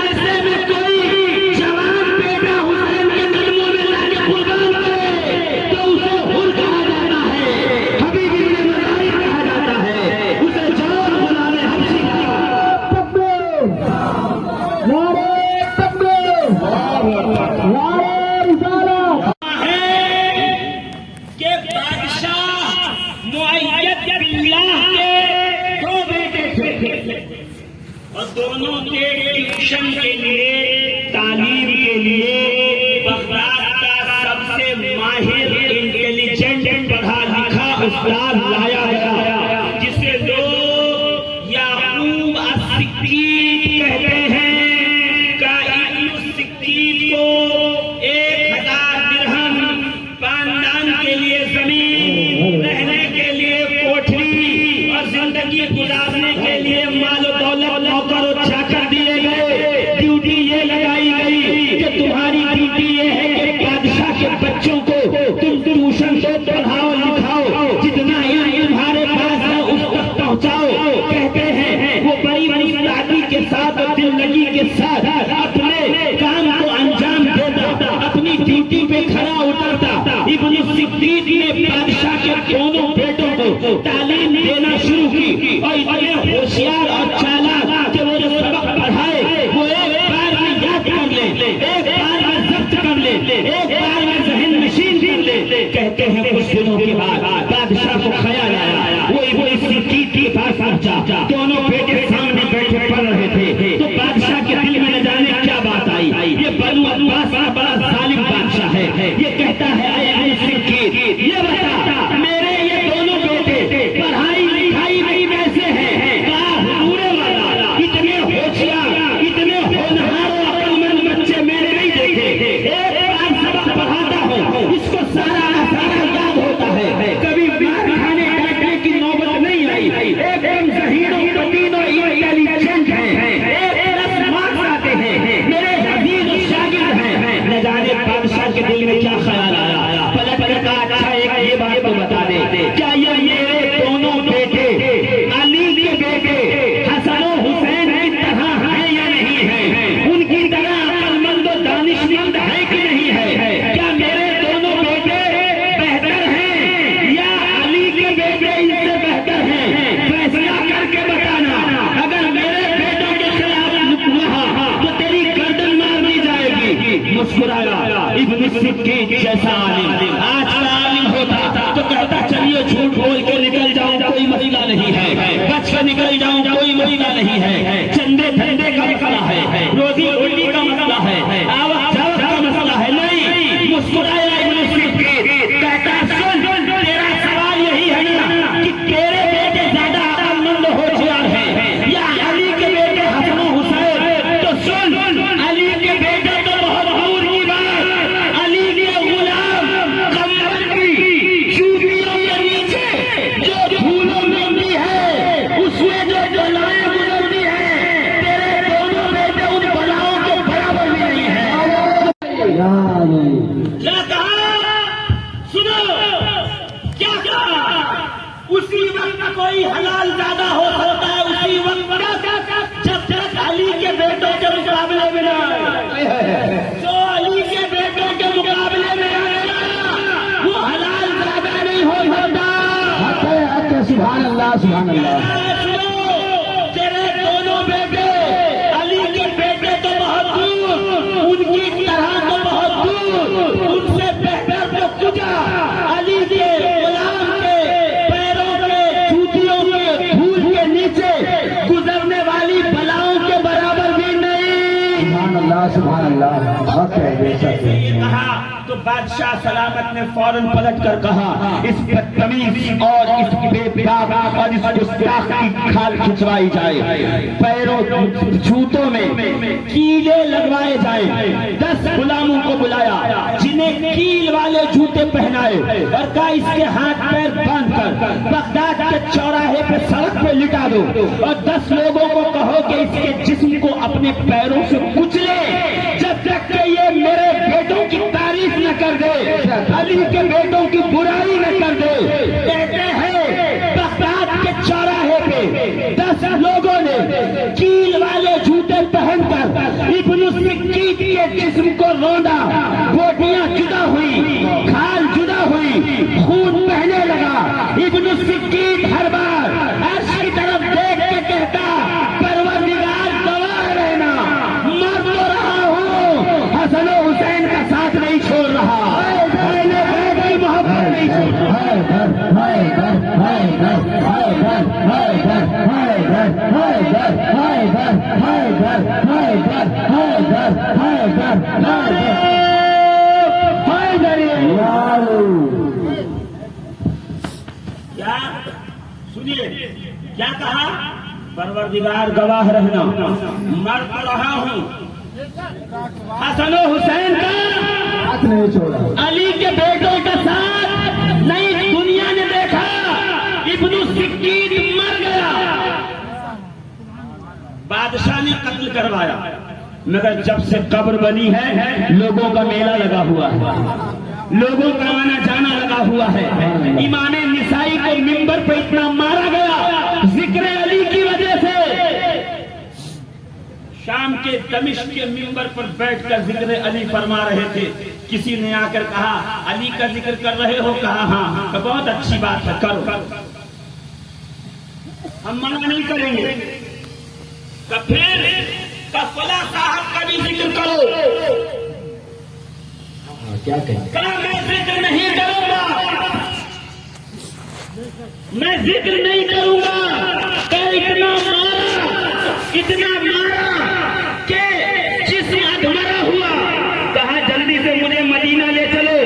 ایسے میں کوئی جوان بیٹا حسین کے قدموں میں لا کے قربان کرے تو اسے حر کہا جاتا ہے، حبیب ابن مظاہر کہا جاتا ہے، اسے جوان غلام حبشی کہا تکبیر نعرہ تکبیر نعرہ رسالت ہے کہ بادشاہ معید باللہ کے 2 بیٹے تھے اور دونوں کے ٹیوشن کے لیے، تعلیم کے لیے بغداد کا سب سے ماہر انٹیلیجنٹ پڑھا لکھا استاد لایا گیا جسے لوگ یعقوب السکیت کہتے ہیں۔ قائد السکیت کو 1000 درہم خاندان کے لیے زمین، رہنے کے لیے کوٹھری اور زندگی گزارنے کے لیے مال و دولت، نوکر و چاکر دیے گئے۔ ڈیوٹی یہ لگائی گئی کہ تمہاری ڈیوٹی یہ ہے کہ بادشاہ کے بچوں کو تم ٹیوشن سے پڑھاؤ لکھاؤ، جتنا علم تمہارے پاس ہے اس تک پہنچاؤ۔ کہتے ہیں وہ بڑی مستعدی کے ساتھ اور دل لگی کے ساتھ اپنے کام کو انجام دیتا، اپنی ڈیوٹی پہ کھڑا اترتا۔ ابن السکیت نے بادشاہ کے دونوں بیٹوں کو تعلیم دینا شروع کی اور اتنے ہوشیار اور چالاک کہ وہ جو سبق پڑھائے وہ ایک بار میں یاد کر لیں، ایک بار میں ضبط کر لیں، ایک بار میں ذہن نشین کر لیں۔ کہتے ہیں کچھ دنوں کے بعد بادشاہ کو خیال آیا، وہ ابن السکیت کے پاس پہنچا، دونوں بیٹے سامنے بیٹھے پڑھ رہے تھے تو بادشاہ کے دل میں نہ جانے کیا بات آئی، یہ بنو عباس کا بڑا ظالم بادشاہ ہے، یہ کہتا ہے اے ابن السکیت یہ بتا میرے یہ دونوں بیٹے پڑھائی لکھائی میں کیسے ہیں؟ کہا پورے والا اتنے ہوشیار، اتنے ہونہار و عقلمند بچے میں نے نہیں دیکھے، ایک بار سبق پڑھاتا ہوں اس کو سارا یاد ہوتا ہے، کبھی مار کھانے بیٹھنے کی نوبت نہیں آئی، ایک دم ذہین و متین و انٹیلیجنٹ ہیں، ایک 10 مارکس آتے ہیں، میرے عزیز و شاگرد ہیں۔ نہ جانے بادشاہ کے دل میں کیا خیال آیا، پلٹ کر کہا اچھا ایک یہ بات تو بتا دے، کیا یہ میرے دونوں بیٹے علی کے بیٹے حسن و حسین کی طرح ہیں یا نہیں ہیں؟ ان کی طرح عقلمند و دانشمند ہے کہ نہیں ہے؟ کیا میرے دونوں بیٹے بہتر ہیں یا علی کے بیٹے ان سے بہتر ہیں؟ فیصلہ کر کے بتانا، اگر میرے بیٹوں کے خلاف ہوا تو تیری گردن مار دی جائے گی۔ مسکرایا ابن السکیت جیسا عالم، آج کا عالم ہوتا تو کہتا چلیے جھوٹ بول کے نکل جاؤں کوئی مسئلہ نہیں ہے، بچ کے نکل جاؤں کوئی مسئلہ نہیں ہے، چندے دھندے کا مسئلہ ہے، روزی روٹی کا مسئلہ ہے، آوت جاوت کا مسئلہ ہے، نہیں۔ مسکرایا ابن السکیت، کہتا سن تیرا سوال یہی ہے نا کہ تیرے بیٹے زیادہ عقلمند ہوشیار ہیں یا علی کے بیٹے حسن و حسین؟ تو سن علی کے بیٹے تو بہت دور کی بات، علی کے غلام کمبل کی چوٹیوں کے نیچے جو دھولوں میں بھی ہے اس میں جو بلائیں گزرتی ہیں، تیرے دونوں بیٹے ان بلاؤں کے برابر بھی نہیں ہیں۔ یا علی کیا کہا؟ سنو کیا کہا؟ اسی وقت کوئی حلال زیادہ ہو سکتا ہے، اسی وقت جب تک علی کے بیٹوں کے مقابلے میں نہ آئے، جو علی کے بیٹوں کے مقابلے میں آئے گا وہ حلال زیادہ نہیں ہو سکتا۔ حق ہے، حق ہے، سبحان اللہ سبحان اللہ۔ سنو تیرے دونوں بیٹے علی کے بیٹے تو بہت دور، ان کی طرح تو بہت دور، ان سے بہتر تو کجا علی کے غلام کے پیروں کے جوتیوں کے دھول کے نیچے گزرنے والی بلاؤں کے برابر بھی نہیں۔ سبحان اللہ سبحان اللہ، حق ہے، بے شک ہے۔ کہا تو بادشاہ سلامت نے فوراً پلٹ کر کہا اس بدتمیز اور اس بے باک اور اس گستاخ کی کھال کھچوائی جائے، پیروں جوتوں میں کیلے لگوائے جائیں۔ 10 غلاموں کو بلایا جنہیں کیل والے جوتے پہنائے اور کہا اس کے ہاتھ پیر باندھ کر بغداد کے چوراہے پہ سڑک دو اور 10 لوگوں کو کہو کہ اس کے جسم کو اپنے پیروں سے کچلے جب تک کہ یہ میرے بیٹوں کی تعریف نہ کر دے، علی کے بیٹوں کی برائی نہ کر دے۔ کہتے ہیں بغداد کے چوراہے پہ 10 لوگوں نے کیل والے جوتے پہن کر ابن السکیت کے جسم کو روندا، بوٹیاں جدا ہوئی، کھال جدا ہوئی، خون بہنے لگا۔ ابن السکیت ہر بار عرش کی طرف دیکھ کے کہتا پروردگار گواہ رہنا، مر تو رہا ہوں، حسن و حسین کا ساتھ نہیں چھوڑ رہا، محبت نہیں چھوڑ کیا سنیے کیا کہا؟ پروردگار گواہ رہنا، مر تو رہا ہوں، حسن و حسین کا ہاتھ نہیں چھوڑا، علی کے بیٹوں کا ساتھ نہیں دنیا نے دیکھا۔ ابن السکیت مر گیا، بادشاہ نے قتل کروایا، مگر جب سے قبر بنی ہے لوگوں کا میلہ لگا ہوا ہے، لوگوں کا آنا جانا لگا ہوا ہے۔ امام نسائی کو منبر پہ اتنا مارا گیا ذکر علی کی وجہ سے۔ شام کے دمشق کے منبر پر بیٹھ کر ذکر علی فرما رہے تھے، کسی نے آ کر کہا علی کا ذکر کر رہے ہو؟ کہا ہاں، کہ بہت اچھی بات ہے، کرو، ہم منع نہیں کریں گے۔ کہ پھر فلاں صاحب کا بھی ذکر کرو، کیا کہیں؟ کہا میں ذکر نہیں کروں گا، میں ذکر نہیں کروں گا۔ کہ اتنا مارا کہ جسم ادھمرا ہوا۔ کہا جلدی سے مجھے مدینہ لے چلو،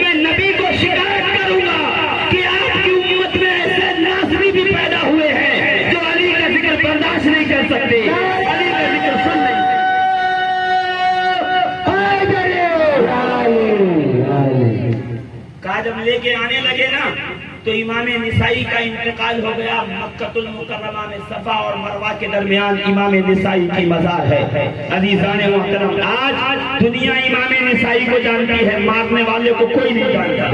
میں نبی کو شکایت کروں گا کہ آپ کی امت میں ایسے ناصری بھی پیدا ہوئے ہیں جو علی کا ذکر برداشت نہیں کر سکتے، علی کا ذکر سن نہیں سکتے۔ کہا جب لے کے آنے لگے نا تو امام نسائی کا انتقال ہو گیا۔ مکۃ المکرمہ میں صفا اور مروہ کے درمیان امام نسائی کی مزار ہے۔ عزیزان محترم، آج دنیا امام نسائی کو جانتی ہے، مارنے والے کو کوئی نہیں جانتا۔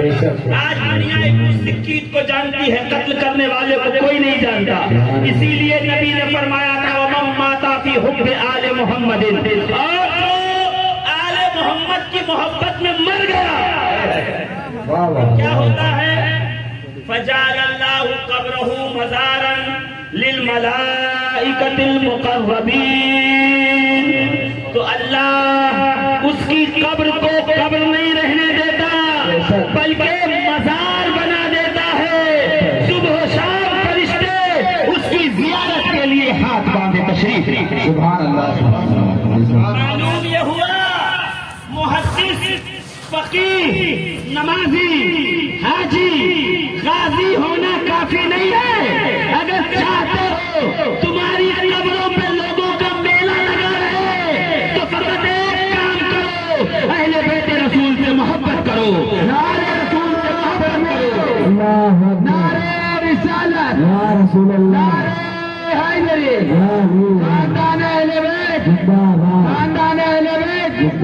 آج دنیا ابن السکیت کو جانتی ہے، قتل کرنے والے کو کوئی نہیں جانتا۔ اسی لیے نبی نے فرمایا تھا وَمَن مَاتَ فِي حُبِّ آلِ مُحَمَّدٍ، اور جو آل محمد کی محبت میں مر گیا کیا ہوتا ہے؟ فَجَعَلَ اللَّهُ قَبْرَهُ مَزَارًا لِلْمَلَائِكَةِ الْمُقَرَّبِينَ، تو اللہ اس کی قبر کو قبر نہیں رہنے دیتا بلکہ مزار بنا دیتا ہے۔ صبح و شام فرشتے اس کی زیارت کے لیے ہاتھ باندھے تشریف لے۔ سبحان اللہ۔ معلوم یہ ہوا محدث، فقیہ، نمازی، حاجی، غازی ہونا کافی نہیں ہے۔ اگر چاہتے ہو تمہاری قبروں پہ لوگوں کا میلہ لگا رہے تو فقط ایک کام کرو، اہل بیت رسول سے محبت کرو، نعرہ رسول سے محبت کرو، نعرہ رسالت، یا رسول اللہ، نعرہ حیدری، خاندان اہل بیت، خاندان اہل بیت،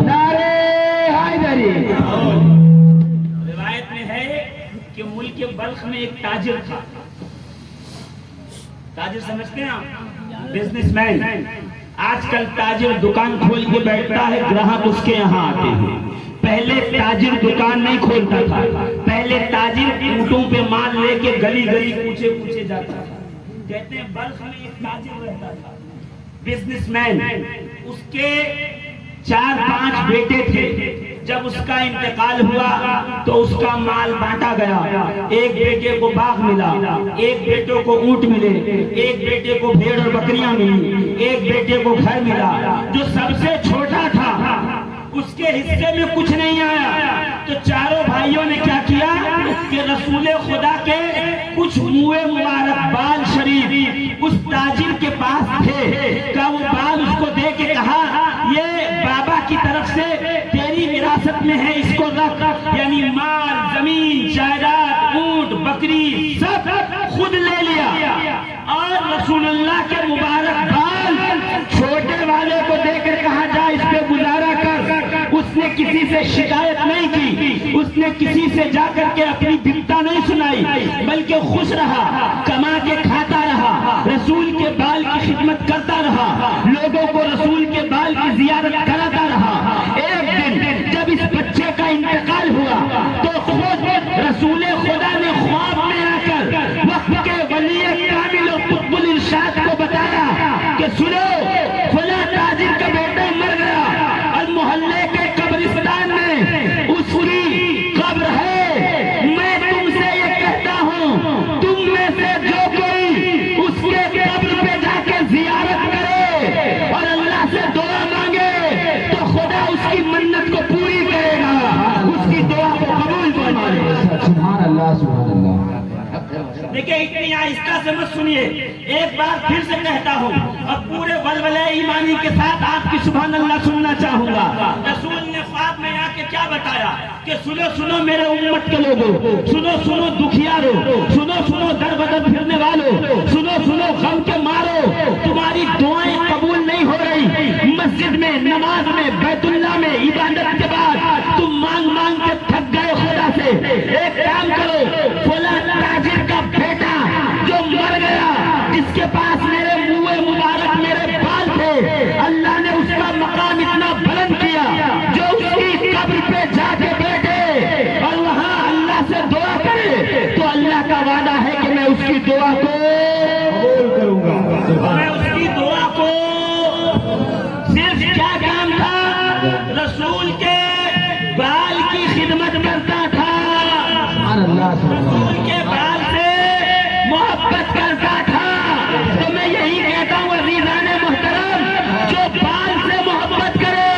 نعرہ حیدری۔ روایت میں ہے کہ ملک بلخ میں ایک تاجر تھا۔ تاجر سمجھتے ہیں آپ؟ Business man. آج کل تاجر دکان کھول کے بیٹھتا ہے، گراہک اس کے یہاں آتے ہیں۔ پہلے تاجر دکان نہیں کھولتا تھا، پہلے تاجر اونٹوں پہ مال لے کے گلی گلی پوچھے پوچھے جاتا تھا۔ کہتے ہیں بلخ میں ایک تاجر رہتا تھا، بزنس مین۔ اس کے 4-5 بیٹے تھے۔ جب اس کا انتقال ہوا تو اس کا مال بانٹا گیا۔ ایک بیٹے کو باغ ملا، ایک بیٹے کو اونٹ ملے، ایک بیٹے کو بھیڑ اور بکریاں ملی، ایک بیٹے کو گھر ملا۔ جو سب سے چھوٹا تھا اس کے حصے میں کچھ نہیں آیا، تو چاروں بھائیوں نے کیا کیا کہ رسول خدا کے کچھ منہ مبارک بال شریف اس تاجر کے پاس تھے، کہ وہ بال اس کو دے کے کہا یہ بابا کی طرف سے تیری وراثت میں ہے، اس کو رکھ۔ یعنی مال، زمین، جائیداد، اونٹ، بکری سب خود لے لیا اور رسول اللہ کے مبارک بال چھوٹے والے کو دے کر کہا جا اس پہ گزارا کر، اس نے کسی سے شکایت نہیں کی، اس نے کسی سے جا کر کے اپنی بنتا نہیں سنائی، بلکہ خوش رہا، کما کے کھاتا رہا، رسول کے بال کی خدمت کرتا رہا، لوگوں کو رسول کے بال کی زیارت کراتا رہا۔ ایک دن جب اس بچے کا انتقال ہوا تو خود رسول خدا نے خواب میں آ کر وقت کے ولی کامل و قطب الارشاد کو بتایا کہ سنو، فلاں تاجر کا بیٹا مر گیا اور محلے کے قبرستان میں اس کی قبر ہے۔ میں تم سے یہ کہتا ہوں، تم میں سے جو کوئی اس کے قبر پہ جا کے زیارت کرے اور اللہ سے دعا مانگے تو خدا اس کی منت کو پوری کرے گا، اس کی دعا کو قبول فرمائے گا۔ سبحان اللہ سبحان اللہ۔ دیکھیں اتنی آہستہ سے مت سنیے، ایک بار پھر سے کہتا ہوں اور پورے ولولے ایمانی کے ساتھ آپ کی سبحان اللہ سننا چاہوں گا۔ رسول نے خواب میں آ کے کیا بتایا کہ سنو سنو میرے امت کے لوگوں، سنو سنو دکھیارو، سنو سنو در بدر پھرنے والوں، سنو سنو غم کے مارو، تمہاری دعائیں قبول نہیں ہو رہی، مسجد میں، نماز میں، بیت اللہ میں عبادت کے بعد تم مانگ مانگ کے تھک گئے خدا سے۔ ایک کام کرو، فلاں تاجر کا بیٹا جو مر گیا، جس کے پاس میرے منہ مبارک میرے بال تھے، اللہ نے اس کا مقام اتنا بلند کیا، جو اس کی قبر پہ جا کے بیٹھے اور وہاں اللہ سے دعا کرے تو اللہ کا وعدہ ہے کہ میں اس کی دعا کو قبول کروں گا۔ میں اس کی دعا کو صرف کیا کام تھا، رسول کے بال کی خدمت کرتا تھا، سبحان اللہ سبحان اللہ۔ رسول کے بال سے محبت کرتا تھا۔ تو میں یہی کہتا ہوں عزیزان محترم، جو بال سے محبت کرے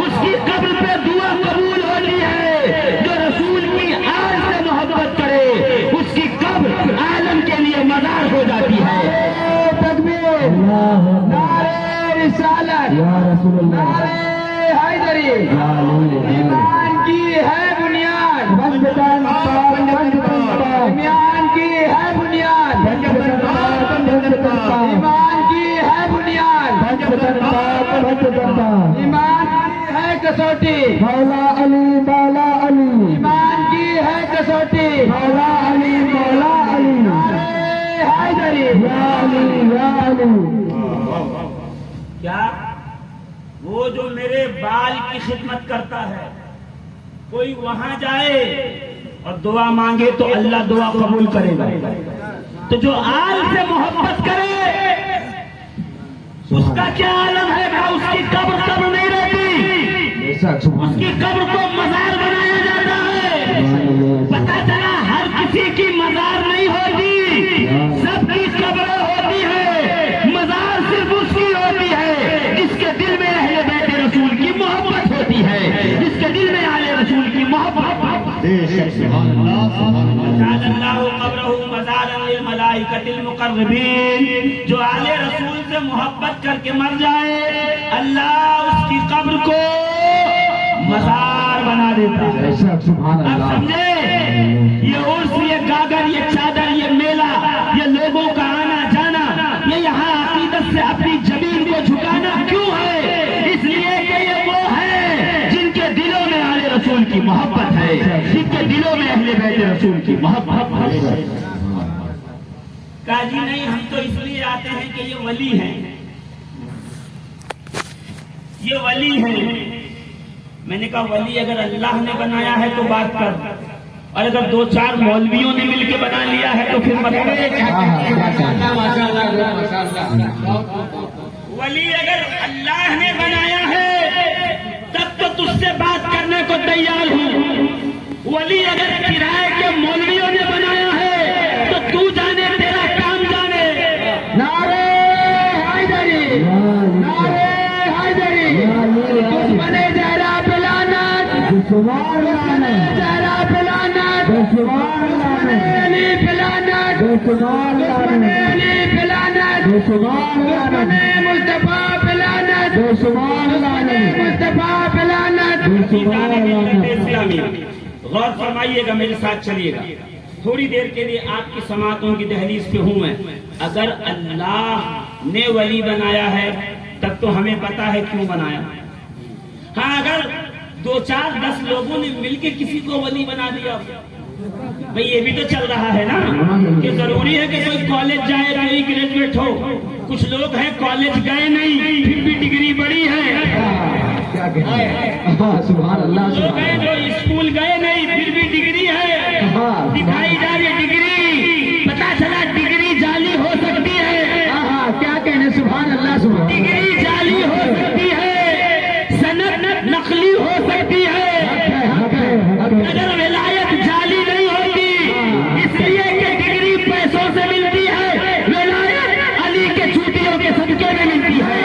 اس کی قبر پہ دعا قبول ہوتی ہے، جو رسول کی آل سے محبت کرے اس کی قبر عالم کے لیے مزار ہو جاتی ہے۔ تکبیر، نعرہ رسالت، یا رسول اللہ، نعرہ حیدری، یا علی، ایمان کی ہے بنیاد، بندگان پاک، بندگان پاک، ایمان کی ہے بنیاد، بندگان پاک، بندگان پاک، ایمان کی ہے بنیاد، بندگان پاک، بندگان پاک، ایمان کی ہے کسوٹی، مولا علی، مولا علی، ایمان کی ہے کسوٹی، مولا علی، مولا علی، نعرہ حیدری، یا علی، یا علی۔ کیا وہ جو میرے بال کی خدمت کرتا ہے، کوئی وہاں جائے اور دعا مانگے تو اللہ دعا قبول کرے گا، تو جو آل سے محبت کرے اس کا کیا عالم ہے کہ اس کی قبر نہیں رہتی، اس کی قبر کو مزار بنایا جاتا ہے۔ پتہ چلا ہر کسی کی مزار نہیں ہوتی، سب کی قبریں ہوتی ہے، مزار صرف اس کی ہوتی ہے جس کے دل میں اہل بیت رسول کی محبت ہوتی ہے، جس کے دل میں آل رسول کی محبت جعل اللہ قبرہ مزارا للملائکۃ المقربین۔ جو آل رسول سے محبت کر کے مر جائے اللہ اس کی قبر کو مزار بنا دیتا ہے۔ سبحان آپ اللہ۔ سمجھے، یہ عرس، یہ گاگر، یہ چادر، یہ میلہ، یہ لوگوں کا آنا جانا، یہ یہاں عقیدت سے اپنی زمین کو جھکانا کیوں ہے؟ اس لیے کہ یہ وہ ہے جن کے دلوں میں آل رسول کی محبت ہے، جن کے دلوں میں اہل بیت رسول کی محبت ہے۔ کہا جی نہیں، ہم تو اس لیے آتے ہیں کہ یہ ولی ہیں، یہ ولی ہیں۔ میں نے کہا ولی اگر اللہ نے بنایا ہے تو بات کر، اور اگر دو چار مولویوں نے مل کے بنا لیا ہے تو پھر مت کر۔ ولی اگر اللہ نے بنایا ہے تب تو تجھ سے بات کرنے کو تیار ہوں، ولی اگر کرائے کے مولویوں نے بنایا ہے تو تو جانے، تیرا کام جانے۔ نعرہ حیدری، نعرہ حیدری، دشمن زہرا پلانت، دشمن لعنت، زہرا پلانت، دشمن لعنت، علی پلانت، دشمن لعنت، علی پلانت، دشمن لعنت، مصطفیٰ پلانت، دشمن لعنت، مصطفیٰ پلانت۔ اسلامی غور فرمائیے گا، میرے ساتھ چلیے گا، تھوڑی دیر کے لیے آپ کی سماعتوں کی دہلیز پہ ہوں میں۔ اگر اللہ نے ولی بنایا ہے تب تو ہمیں پتا ہے کیوں بنایا. ہاں اگر 2 4 10 لوگوں نے مل کے کسی کو ولی بنا دیا بھئی یہ بھی تو چل رہا ہے نا کہ ضروری ہے کہ کوئی کالج جائے کوئی گریجویٹ ہو. کچھ لوگ ہیں کالج گئے نہیں پھر بھی ڈگری بڑی ہے. سبحان اللہ لوگ ہیں جو اسکول گئے نہیں پھر بھی ڈگری ہے. دکھائی جا رہی ڈگری پتا چلا ڈگری جعلی ہو سکتی ہے. کیا کہنے سبحان اللہ سبحان ڈگری جعلی ہو سکتی ہے سند نقلی ہو سکتی ہے. اگر ولایت جعلی نہیں ہوتی اس لیے کہ ڈگری پیسوں سے ملتی ہے ولایت علی کے چوٹیوں کے صدقے میں ملتی ہے.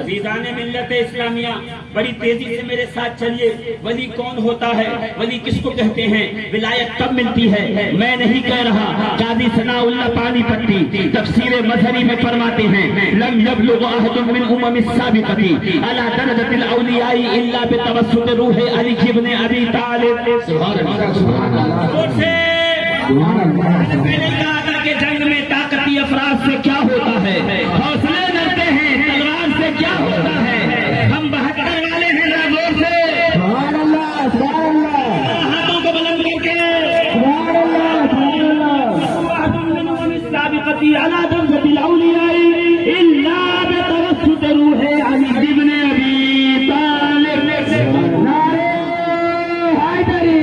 عزیزان ملت اسلامیہ بڑی تیزی سے میرے ساتھ چلیے. ولی کون ہوتا ہے؟ ولی کس کو کہتے ہیں؟ ولایت کب ملتی ہے؟ میں نہیں کہہ رہا. قاضی ثناء اللہ پانی پتی تفسیر مظہری میں فرماتے ہیں لم یبلغ احد من السابقۃ علی درجۃ الاولیاء الا بتوسط روح علی ابن ابی طالب. سبحان اللہ پہلے کہا تھا کہ جنگ میں طاقتی افراد سے کیا ہوتا ہے؟ حوصلے نرتے ہیں تلوار سے کیا ہوتا ہے؟ ہم 72 والے ہیں زور سے سبحان اللہ سبحان اللہ ہاتھوں کو بلند کر کے سبحان اللہ سبحان اللہ واحد من السابقۃ علی درجۃ الاولیاء الا بتوسط روح علی ابن ابی طالب. نعرے حیدری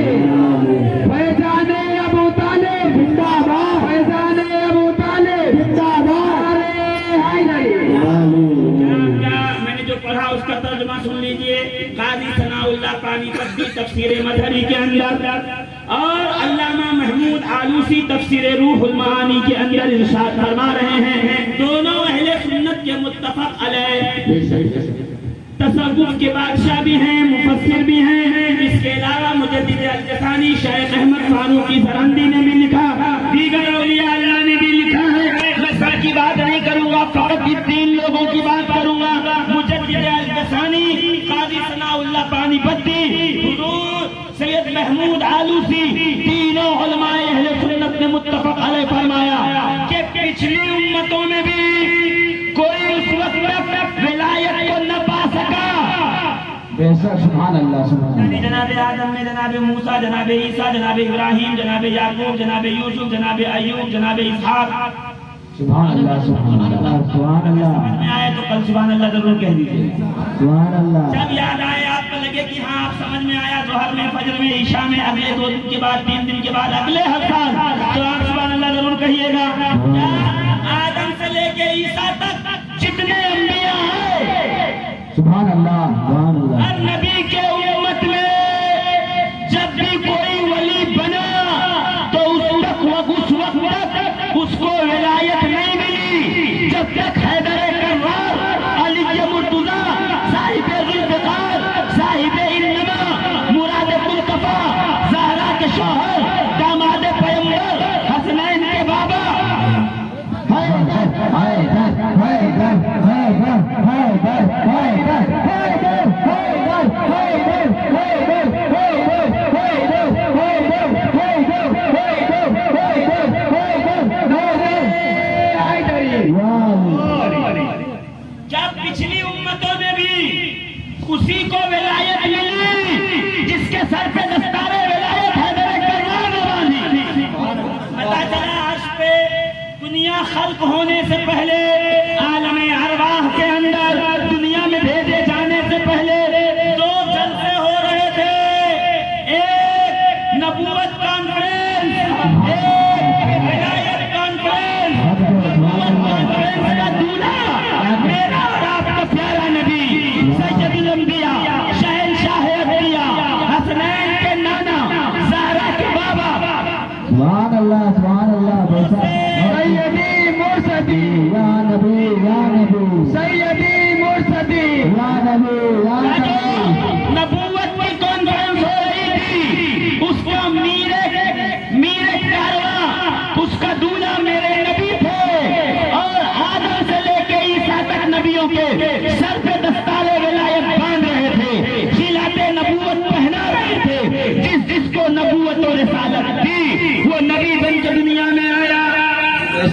فیضان ابو طالب زندہ باد فیضان ابو طالب زندہ باد نعرے حیدری. میں نے جو پڑھا اس کا ترجمہ سن لیجئے. قاضی ثناء اللہ پانی پتی تفسیر مظہری کے اندر اور علامہ محمود آلوسی تفسیر روح المعانی کے اندر ارشاد فرما رہے ہیں دونوں اہل سنت کے متفق علیہ تصوف کے بادشاہ بھی ہیں مفسر بھی ہیں. اس کے علاوہ مجدد الجسانی شیخ احمد فاروقی سرہندی نے بھی لکھا دیگر اولیاء اللہ نے بھی لکھا ہے. میں سب کی بات نہیں کروں گا فقط 3 لوگوں کی بات کروں گا. مجدد الجسانی قاضی ثناء اللہ پانی پتی حضور سید محمود آلوسی تینوں علماء اہل سنت نے متفق علیہ فرمایا کہ پچھلی امتوں میں بھی کوئی اس وقت تک ولایت کو نہ پا سکا. بے شک سبحان اللہ سبحان اللہ جناب آدم میں جناب موسیٰ جناب عیسیٰ جناب ابراہیم جناب یعقوب جناب یوسف جناب ایوب جناب اسحاق. سبحان اللہ سبحان اللہ سبحان اللہ سمجھ میں آئے تو کل سبحان اللہ ضرور کہہ دیجیے. سبحان اللہ جب یاد آئے آپ کو لگے کہ ہاں آپ سمجھ میں آیا ظہر میں فجر میں عشاء میں اگلے 2 دن کے بعد 3 دن کے بعد اگلے ہر سال تو آپ سبحان اللہ ضرور کہیے گا. آدم سے لے کے عیسیٰ تک جتنے انبیاء ہیں سبحان اللہ سبحان اللہ ہر نبی کے امت میں جب بھی کوئی ولی بنا تو اس وقت تک اس کو ولایت نہیں ملی جب تک حیدر کرار علی مرتضیٰ صاحب ذوالفقار صاحب انما مراد مصطفیٰ زہرا کے شوہر داماد پیغمبر حسنین کے بابا جب پچھلی امتوں میں بھی اسی کو ولایت ملی جس کے سر پہ دستار ولایت حیدر کرار نے باندھی. پتا چلا عرش پہ دنیا خلق ہونے سے پہلے عالم ارواح کے اندر دنیا میں بھیجے جانے سے پہلے 2 جلسے ہو رہے تھے. ایک نبوت کانفرنس ایک ولایت کانفرنس. نبوت کانفرنس کا دولہا میرا اور آپ کا پیارا نبی سید الانبیاء شہنشاہ انبیاء حسنین کے نانا زہرا کے بابا سبحان اللہ بے شک سیدی مرشدی یا نبی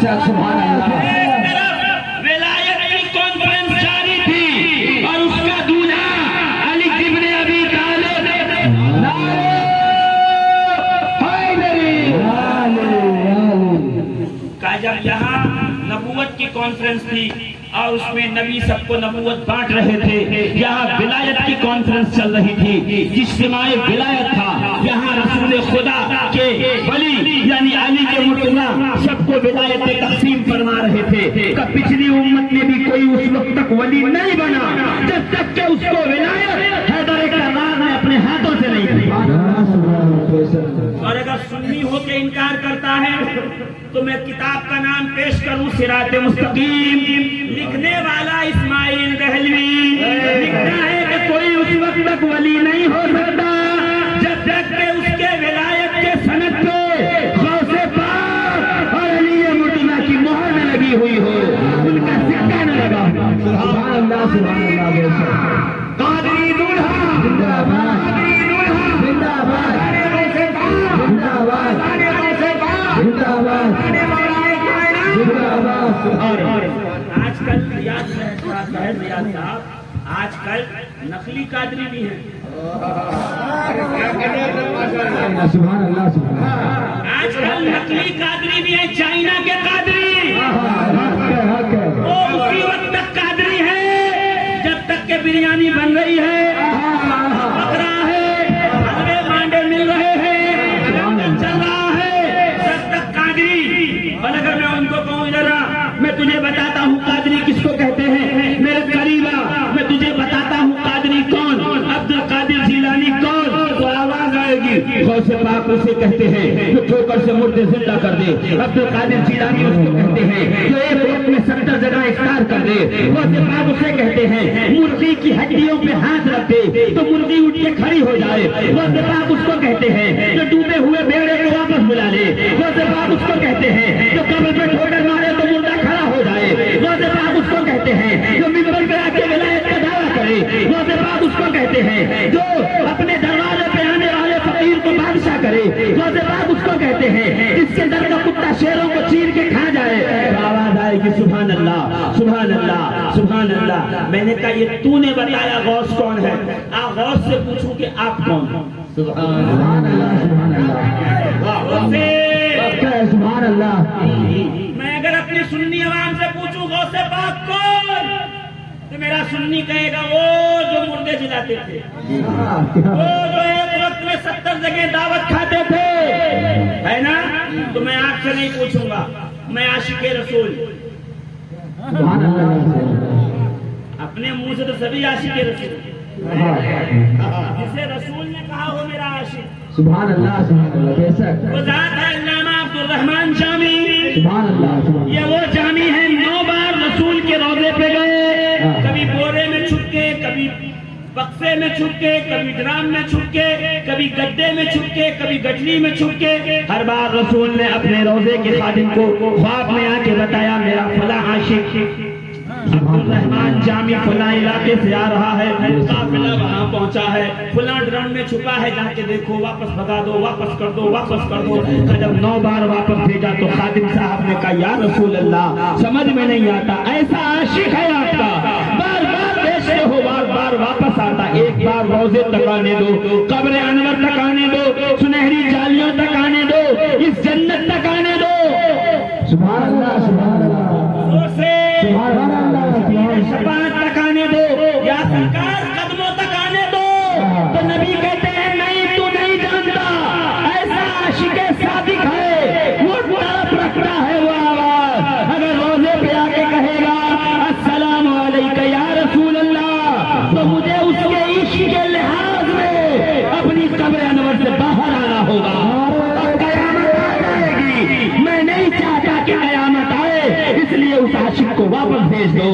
شک سبحان اللہ ایک طرف ولایت کی کانفرنس جاری تھی اور اس کا دولہا علی ابن ابی طالب کا جب یہاں نبوت کی کانفرنس تھی اور اس میں نبی سب کو نبوت بانٹ رہے تھے، یہاں ولایت کی کانفرنس چل رہی تھی، اجتماع ولایت تھا، یہاں رسول خدا کے ولی یعنی علی کے مرتضیٰ سب کو ولایت تقسیم فرما رہے تھے کہ پچھلی امت میں بھی کوئی اس وقت تک ولی نہیں بنا جب تک کہ اس کو ولایت حیدر کرار نے اپنے ہاتھوں سے نہیں دی۔ اور اگر سنی ہو کے انکار کرتا ہے تو میں کتاب کا نام پیش کروں صراط مستقیم، لکھنے والا اسماعیل دہلوی لکھتا ہے کہ کوئی اس وقت تک ولی نہیں ہو سکتا جب تک کہ اس کے ولایت کے سند پہ غوث پاک اور علی مرتضیٰ کی مہر نہ لگی ہوئی ہو، ان کا سکہ نہ لگا ہو۔ سبحان اللہ سبحان اللہ بے شک قادری دولہا زندہ باد زندہ باد زندہ باد زندہ باد زندہ باد اور آج کل ریاض صاحب آج کل نقلی قادری بھی ہیں، سبحان اللہ سبحان اللہ آج کل نقلی قادری بھی ہیں، چائنا کے قادری حق ہے وہ اسی وقت تک قادری ہے جب تک کہ بریانی بن رہی ہے، بکرا ہے، حلوے مانڈے مل رہے ہیں، لنگر چل رہا ہے، جب تک قادری۔ اور اگر میں ان کو کہوں ذرا میں تجھے بتاتا ہوں قادری کس کو کہتے ہیں، میرے قریب آ، میں تجھے بتاتا ہوں قادری کون، عبد القادر جیلانی کون، تو آواز آئے گی۔ غوث پاک اسے کہتے ہیں جو ٹھوکر سے مردے زندہ کر دے، عبد القادر جیلانی اس کو کہتے ہیں جو ایک وقت میں 70 جگہ افطار کر دے، غوث پاک اسے کہتے ہیں مرغی کی ہڈیوں پہ ہاتھ رکھ دے تو مرغی اٹھ کے کھڑی ہو جائے، غوث پاک اس کو کہتے ہیں جو ڈوبے ہوئے بیڑے کو واپس بلا لے، غوث پاک اس کو کہتے ہیں جو قبر پہ ٹھوکر مارے تو مردہ کھڑا ہو جائے، غوث پاک اس کو کہتے ہیں جو منبر پہ آ کے ولایت کا دعویٰ کرے، غوث پاک اس کو کہتے ہیں جو اپنے دروازے پہ آنے والے فقیر کو بادشاہ کرے، غوث پاک اس کو کہتے ہیں جس کے در کا کتا شیروں کو چیر کے کھا جائے۔ آواز آئے گی سبحان اللہ سبحان اللہ سبحان اللہ۔ میں نے کہا یہ تو نے بتایا غوث کون ہے، آپ غوث سے پوچھوں کہ آپ کون ہیں۔ سبحان اللہ سبحان اللہ غوث سے سبحان اللہ میں اگر اپنی سنی عوام سے پوچھوں غوث پاک کون، تو میرا سنی کہے گا وہ جو مردے جلاتے تھے، وہ جو ایک وقت میں 70 جگہ دعوت کھاتے تھے، ہے نا؟ تو میں آپ سے نہیں پوچھوں گا، میں عاشق رسول، سبحان اللہ اپنے منہ سے تو سبھی عاشق رسول، جسے رسول نے کہا وہ میرا عاشق، سبحان اللہ بے شک وہ ذات ہے علامہ عبد الرحمن جامی۔ سبحان اللہ یہ وہ جامی ہے 9 بار رسول کے روضے پہ گئے، کبھی بورے میں چھپ کے، کبھی بکسے میں چھپ کے، کبھی ڈرام میں چھپ کے، کبھی گڈے میں چھپ کے، کبھی گٹلی میں چھپ کے، ہر بار رسول نے اپنے روضے کے خادم کو خواب میں آ کے بتایا میرا فلاں عاشق عبد الرحمن جامی فلاں علاقے سے آ رہا ہے، قافلہ وہاں پہنچا ہے، فلاں ڈرم میں چھپا ہے، جا کے دیکھو، واپس بھگا دو، واپس کر دو، واپس کر دو۔ جب 9 بار واپس بھیجا تو خادم صاحب نے کہا یا رسول اللہ سمجھ میں نہیں آتا، ایسا عاشق ہے آپ کا، بار بار بیچتے ہو، بار بار واپس آتا، ایک بار روزے تک آنے دو، قبر انور تک آنے دو، سنہری جالیوں تک آنے دو، اس جنت تک آنے دو۔ سبحان اللہ سبحان اللہ سبحان اللہ شفاعت تک آنے دو، یا سرکار قدموں تک آنے دو، تو نبی کہتے ہیں نہیں تو نہیں جانتا، ایسا عاشق صادق ہے، وہ طرف رکھتا ہے وہ آواز، اگر روزے پہ آ کے کہے گا السلام علیکم یا رسول اللہ، تو مجھے اس کے عشق کے لحاظ میں اپنی قبر انور سے باہر آنا ہوگا، اور قیامت آ جائے گی۔ میں نہیں چاہتا کہ قیامت آئے، اس لیے اس عاشق کو واپس بھیج دو،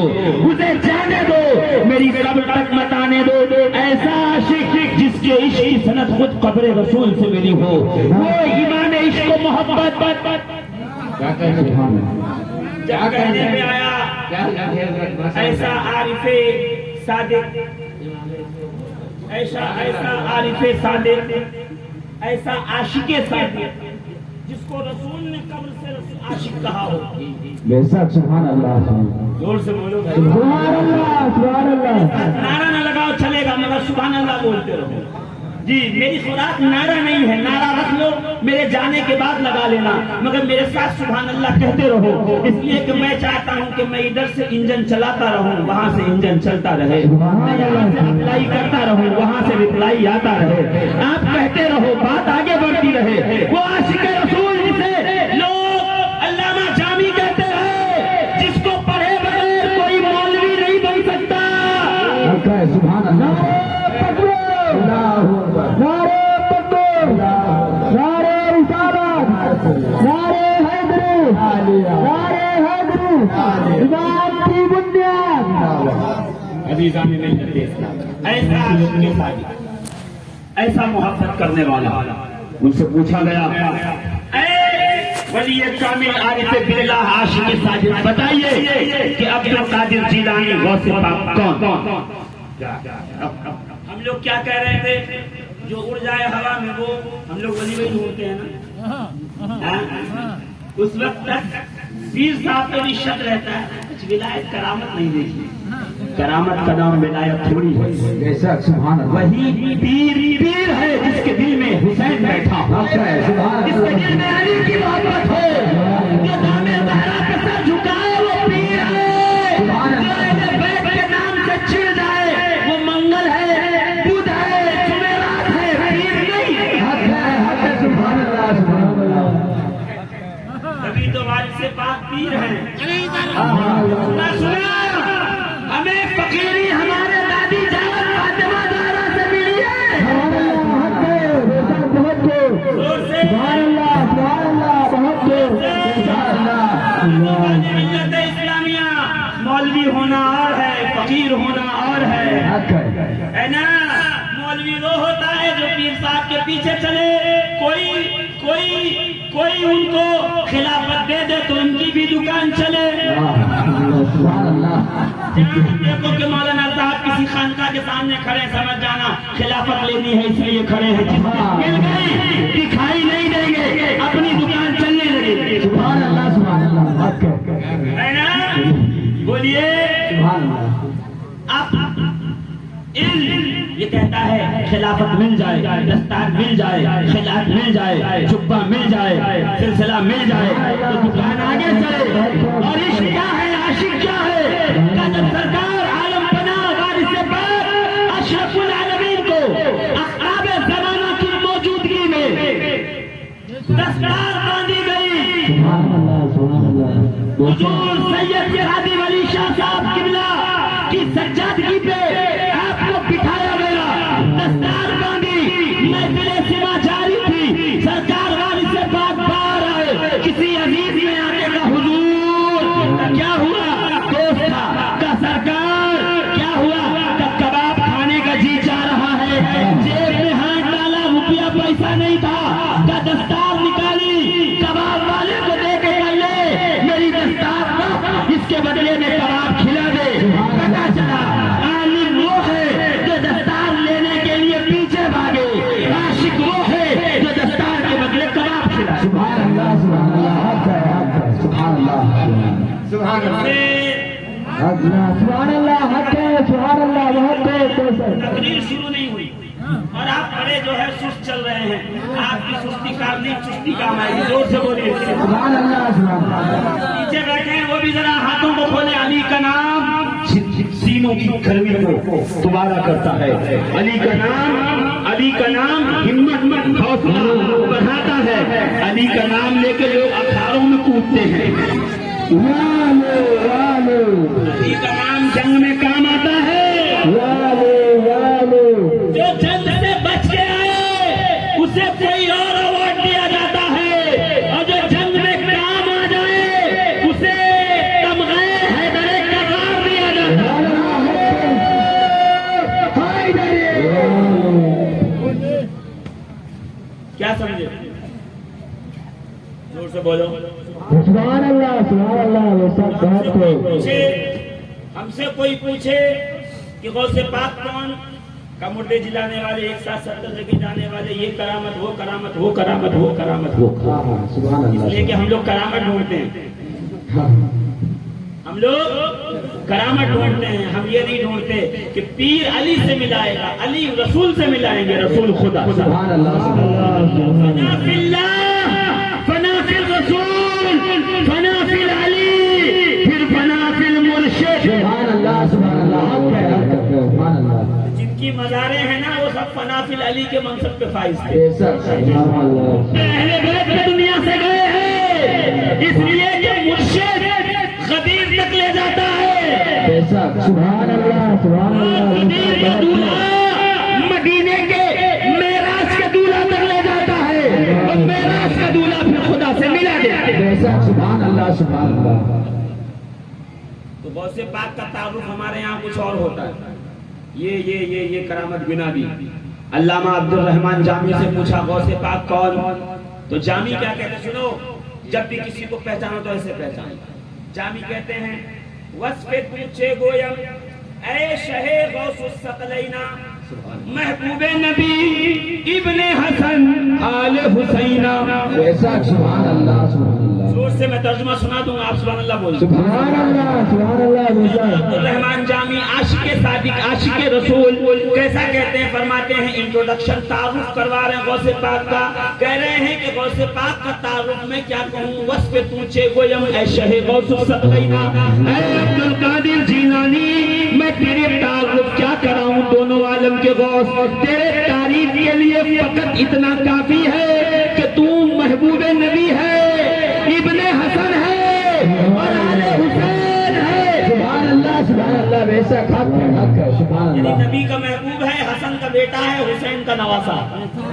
اسے جانے دو، میری قبر تک مت آنے دو۔ ایسا عاشق جس کے عشق کی سند خود قبر رسول سے ملی ہو، وہ ایمان عشق و محبت کیا کہنے میں آیا، ایسا عارف صادق، ایسا عارف صادق، ایسا عاشق صادق، جس کو رسول نے قبر سے عاشق کہا ہو. بے شک سبحان اللہ سبحان اللہ زور سے بولو بھائی. سبحان اللہ نعرہ نہ لگاؤ چلے گا مگر سبحان اللہ بولتے رہو. جی میری خوراک نعرہ نہیں ہے, نعرہ رکھ لو میرے جانے کے بعد لگا لینا, مگر میرے ساتھ سبحان اللہ کہتے رہو, اس لیے کہ میں چاہتا ہوں کہ میں ادھر سے انجن چلاتا رہوں, وہاں سے انجن چلتا رہے, میں یہاں سے اپلائی کرتا رہوں, وہاں سے ریپلائی آتا رہے. آپ کہتے رہو, بات آگے بڑھتی رہے. وہ عاشق رسول جسے لوگ علامہ جامی کہتے ہیں, جس کو پڑھے بغیر کوئی مولوی نہیں بن سکتا. سبحان اللہ نعرے تکبیر نعرے رسالت نعرے حیدری نعرے حیدری امام کی بنیاد. عزیزان ملت اسلام, ایسا عاشق کے ساتھ ایسا محبت کرنے والا, ان سے پوچھا گیا اے ولی کامل عارف باللہ عاشق ساجد بتائیے کہ عبد القادر جیلانی غوث پاک کون؟ ہم لوگ کیا کہہ رہے تھے, جو اڑ جائے ہوا میں وہ ہم لوگ ولی ولی ڈھونڈتے ہیں نا. اس وقت تک پیر صاحب پہ بھی شک رہتا ہے, کچھ ولایت کرامت نہیں دیکھی. کرامت کا نام ولایت تھوڑی ہے. بے شک سبحان اللہ وہی پیر ہے جس کے دل میں حسین بیٹھا ہو, جس کے دل میں علی کی محبت ہو, جو دامے زہرا پہ سر جھکائے وہ پیر ہے. جو اہل بیت کے نام سے چھڑ جائے وہ منگل ہے, بدھ ہے, جمعرات ہے, پیر نہیں. سبحان اللہ سبحان اللہ. ابھی تو والد سے پاک پیر ہیں. سنا ہمیں فقیری ہمارے دادی جان فاطمہ زہرا سے ملی ہے. سبحان اللہ سبحان اللہ بہت ملت اسلامیہ مولوی ہونا اور ہے, فقیر ہونا اور ہے نا. مولوی وہ ہوتا ہے جو پیر صاحب کے پیچھے چلے, کوئی ان کو خلافت دے دے تو ان کی بھی دکان چلے. دیکھو کہ مولانا صاحب کسی خانقاہ کے سامنے کھڑے, سمجھ جانا خلافت لینی ہے اس لیے کھڑے ہیں. مل گئی دکھائی نہیں دیں گے, اپنی دکان چلنے لگے. سبحان اللہ سبحان اللہ ہے نا. بولیے اب علم یہ کہتا ہے خلافت مل جائے, دستار مل جائے, خلافت مل جائے, جبہ مل جائے, سلسلہ مل جائے تو دکان آگے چلے. اور عشق کیا ہے, عاشق کیا ہے, جب سرکار عالم بنا وارث پاک اشرف العالمین کو اقراب زمانہ کی موجودگی میں دستار باندھی گئی. سبحان اللہ سبحان اللہ. حضور سید جہادی ولی شاہ صاحب قبلہ کی سجادگی پہ آپ کو بٹھایا گیا, دستار باندھی, محفل سما جاری تھی, سرکار وارث پاک باہر آئے, کسی عزیز میں آنے کا حضور کیا ہوا, دوست تھا کا سرکار کیا ہوا, کا کباب کھانے کا جی چاہ رہا ہے, جیب میں ہاتھ ڈالا روپیہ پیسہ نہیں تھا, کا دستار نکالی, کباب والے کو دے کے لے میری دستار اس کے بدلے میں کباب کھلا دے. پتا چلا عالم وہ ہے جو دستار لینے کے لیے پیچھے بھاگے, عاشق وہ ہے جو دستار کے بدلے کباب کھلا. سبحان اللہ سبحان اللہ حق ہے حق ہے. سبحان اللہ سبحان اللہ سبحان اللہ حق ہے. سبحان اللہ بہت تقریر شروع نہیں ہوئی اور آپ بڑے جو ہے سست چل رہے ہیں. آپ کی سستی کام نہیں, چستی کام آئے گی. زور سے بولیے سبحان اللہ سبحان اللہ. پیچھے بیٹھے ہیں وہ بھی ذرا ہاتھوں کو کھولے. علی کا نام سینوں کی گرمی کو دوبارہ کرتا ہے. علی کا نام ہمت حوصلہ بڑھاتا ہے. علی کا نام لے کے لوگ اکھاڑوں میں کودتے ہیں. علی کا نام جنگ میں کام آتا ہے. جو جنگ سے بچ کے آئے اسے کوئی اور ایوارڈ دیا جاتا ہے, اور جو جنگ میں کام آ جائے اسے تمغہ حیدر کرار دیا جاتا ہے. کیا سمجھے, زور سے بولو. سبحان اللہ سبحان اللہ. ہم سے کوئی پوچھے کہ غوث پاک کون, کا مردے جلانے والے ایک ساتھ 70 جگہ جانے والے، یہ کرامت وہ کرامت وہ کرامت وہ کرامت وہ ہاں ہاں سبحان اس لیے اللہ کہ ہم لوگ کرامت ڈھونڈتے ہیں، ہاں ہم لوگ کرامت ڈھونڈتے ہیں، ہم یہ نہیں ڈھونڈتے کہ پیر علی سے ملائے گا، علی رسول سے ملائیں گے، رسول خدا سبحان اللہ سبحان اللہ فنا فی اللہ، فنا فی الرسول، فنا فی العلی، پھر فنا فی المرشد۔ سبحان اللہ سبحان اللہ حق ہے حق ہے سبحان اللہ جن کی مزاریں ہیں نا وہ سب فنا فی العلی کے منصب پہ فائز تھے، بے شک سبحان اللہ اہل بیت کی دنیا سے گئے ہیں، اس لیے کہ مرشد غدیر تک لے جاتا ہے، بے شک سبحان اللہ سبحان غدیر کا اللہ دولہا مدینے کے معراج کے دولہا تک لے جاتا ہے، اور معراج کا دولہا پھر خدا سے ملا دیتا ہے۔ بے شک سبحان اللہ سبحان اللہ تو غوث پاک کا تعارف ہمارے یہاں کچھ اور ہوتا ہے، یہ کرامت گنا دی۔ علامہ عبد الرحمن جامی سے پوچھا غوث پاک کون؟ تو جامی کیا کہتے ہیں؟ سنو، جب بھی کسی کو پہچانو تو ایسے پہچانو۔ جامی کہتے ہیں وصف پوچھے گویم اے شہ غوث الثقلین، محبوب نبی ابن حسن آل حسینہ۔ بے شک سبحان اللہ سبحان اللہ زور سے میں ترجمہ سنا دوں، آپ سبحان اللہ بولیں۔ سبحان اللہ بے شک عبد الرحمن جامی عاشق صادق عاشق رسول کیسا کہتے ہیں؟ فرماتے ہیں انٹروڈکشن، تعارف کروا رہے ہیں غوث پاک کا، کہہ رہے ہیں کہ غوث پاک کا تعارف میں کیا کہوں؟ وصف پوچھے گویم اے شہ غوث الثقلین، اے عبد القادر جیلانی، میں تیرے تعارف کیا کراؤں؟ دونوں عالم کے غوث، تیرے تعریف کے لیے فقط اتنا کافی ہے کہ تو محبوب نبی ہے، ابن حسن ہے اور آل حسین ہے۔ سبحان اللہ بے شک حق ہے سبحان یعنی اللہ نبی کا محبوب ہے، حسن کا بیٹا ہے، حسین کا نواسا۔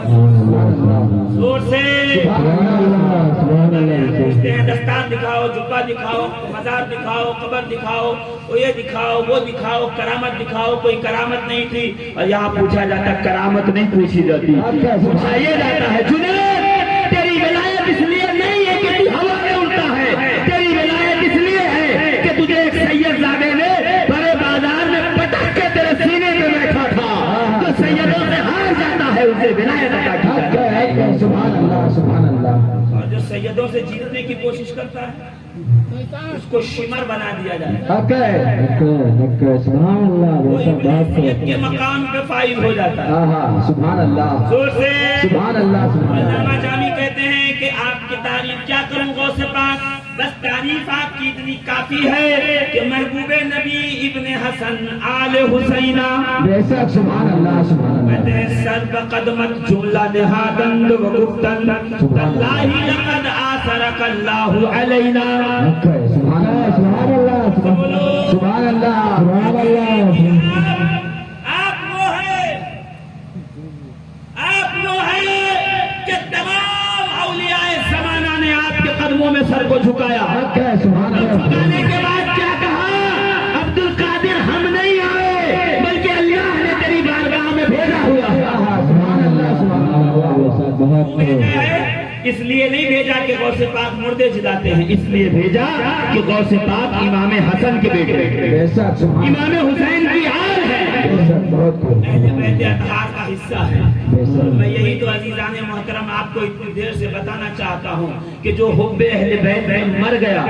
سبحان اللہ زور سے سبحان اللہ سبحان اللہ پوچھتے ہیں دستار دکھاؤ، جبہ دکھاؤ، مزار دکھاؤ، قبر دکھاؤ، وہ یہ دکھاؤ وہ دکھاؤ، کرامت دکھاؤ، کوئی کرامت نہیں تھی۔ اور یہاں پوچھا جاتا ہے کرامت نہیں پوچھی جاتی، پوچھا یہ جاتا ہے جنید تیری ولایت اس لیے نہیں ہے کہ تو ہوا میں اڑتا ہے، تیری ولایت اس لیے ہے کہ تجھے ایک سید زادے نے بڑے بازار میں پٹک کے تیرے سینے میں بیٹھا تھا، جو سیدوں سے ہار جاتا ہے اسے ولایت عطا کی جاتی ہے۔ سبحان اللہ سبحان اللہ اور جو سیدوں سے جیتنے کی کوشش کرتا ہے اس کو شمر بنا دیا جائے، حق ہے سبحان اللہ وہ بے شک بات ابلیسیت کے مقام پہ فائز ہو جاتا ہے۔ ہاں سبحان اللہ زور سے سبحان اللہ سبحان اللہ علامہ جامی کہتے ہیں کہ آپ کی تعریف کیا کروں غوث پاک، بس تعریف آپ کی اتنی کافی ہے کہ محبوب نبی ابن حسن آل حسینہ، بے شک سبحان اللہ سبحان اللہ مدح سر بقدمت جملہ نہادند و گفتن اللہ لقد آثرک اللہ علینا۔ حق ہے سبحان اللہ سبحان اللہ سبحان اللہ سبحان اللہ آپ وہ ہے کہ تمام اولیاء زمانہ نے آپ کے قدموں میں سر کو جھکایا، حق ہے سبحان اللہ جھکانے کے بعد کیا کہا؟ عبد القادر ہم نہیں آئے بلکہ اللہ نے تیری بارگاہ میں بھیجا ہوا ہے۔ سبحان اللہ سبحان اللہ بے شک بہت بھیجا ہے اس لیے نہیں بھیجا کہ غوث پاک مردے جلاتے ہیں، اس لیے بھیجا کہ غوث پاک امام حسن کے بیٹے، بے شک سبحان امام حسین کی آل ہے، بے شک بہت اہل بیت اطہار کا حصہ ہے۔ بے شک میں یہی تو عزیزان محترم آپ کو اتنی دیر سے بتانا چاہتا ہوں کہ جو حب اہل بیت میں مر گیا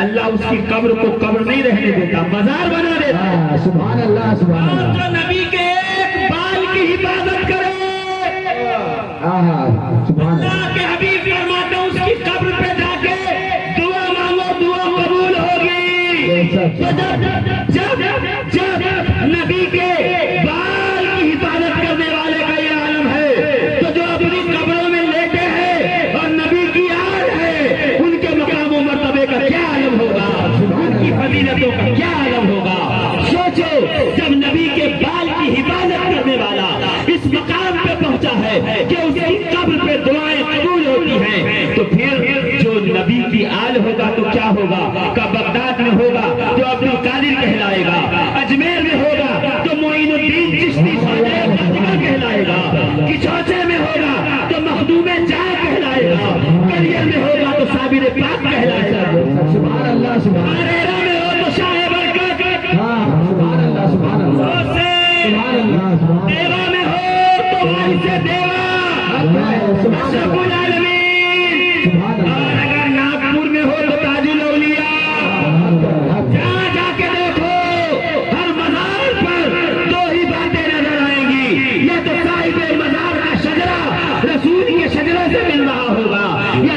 اللہ اس کی قبر کو قبر نہیں رہنے دیتا، مزار بنا دیتا۔ سبحان اللہ سبحان اور اللہ جو نبی کے ایک بال کی حفاظت کرے سبحان اللہ اللہ کے حبیب فرماتے ہیں اس کی قبر پہ جا کے دعا مانگو، دعا قبول ہوگی۔ تو جب نبی کے بال کی حفاظت کرنے والے کا یہ عالم ہے تو جو اپنی قبروں میں لیٹے ہیں اور نبی کی آل ہے ان کے مقام و مرتبے کا کیا عالم ہوگا، ان کی فضیلتوں کا کیا عالم ہوگا۔ سوچو جب نبی کے بال کی حفاظت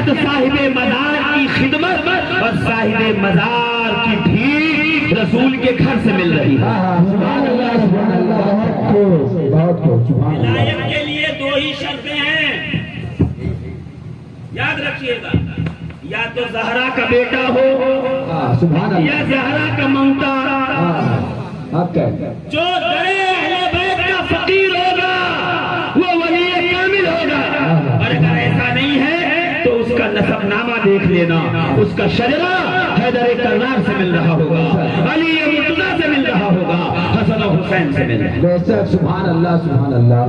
عقیدت صاحب مزار کی خدمت اور صاحب مزار کی بھیڑ رسول کے گھر سے مل رہی ہے. سبحان اللہ سبحان اللہ. بہت خوب سبحان اللہ. ولایت کے لیے دو ہی شرطیں ہیں، یاد رکھیے گا، یا تو زہرا کا بیٹا ہو سبحان اللہ. یا زہرا کا ممتا. جو درے اہل بیت کا فقیر ہوگا وہ ولی کامل ہوگا، اور اگر ایسا نہیں ہے تو اس کا نسب نامہ دیکھ لینا، اس کا شجرہ حیدر کرار سے مل رہا ہوگا، علی مرتضیٰ سے مل رہا ہوگا، حسن و حسین سے مل رہا ہوگا. سبحان اللہ سبحان اللہ.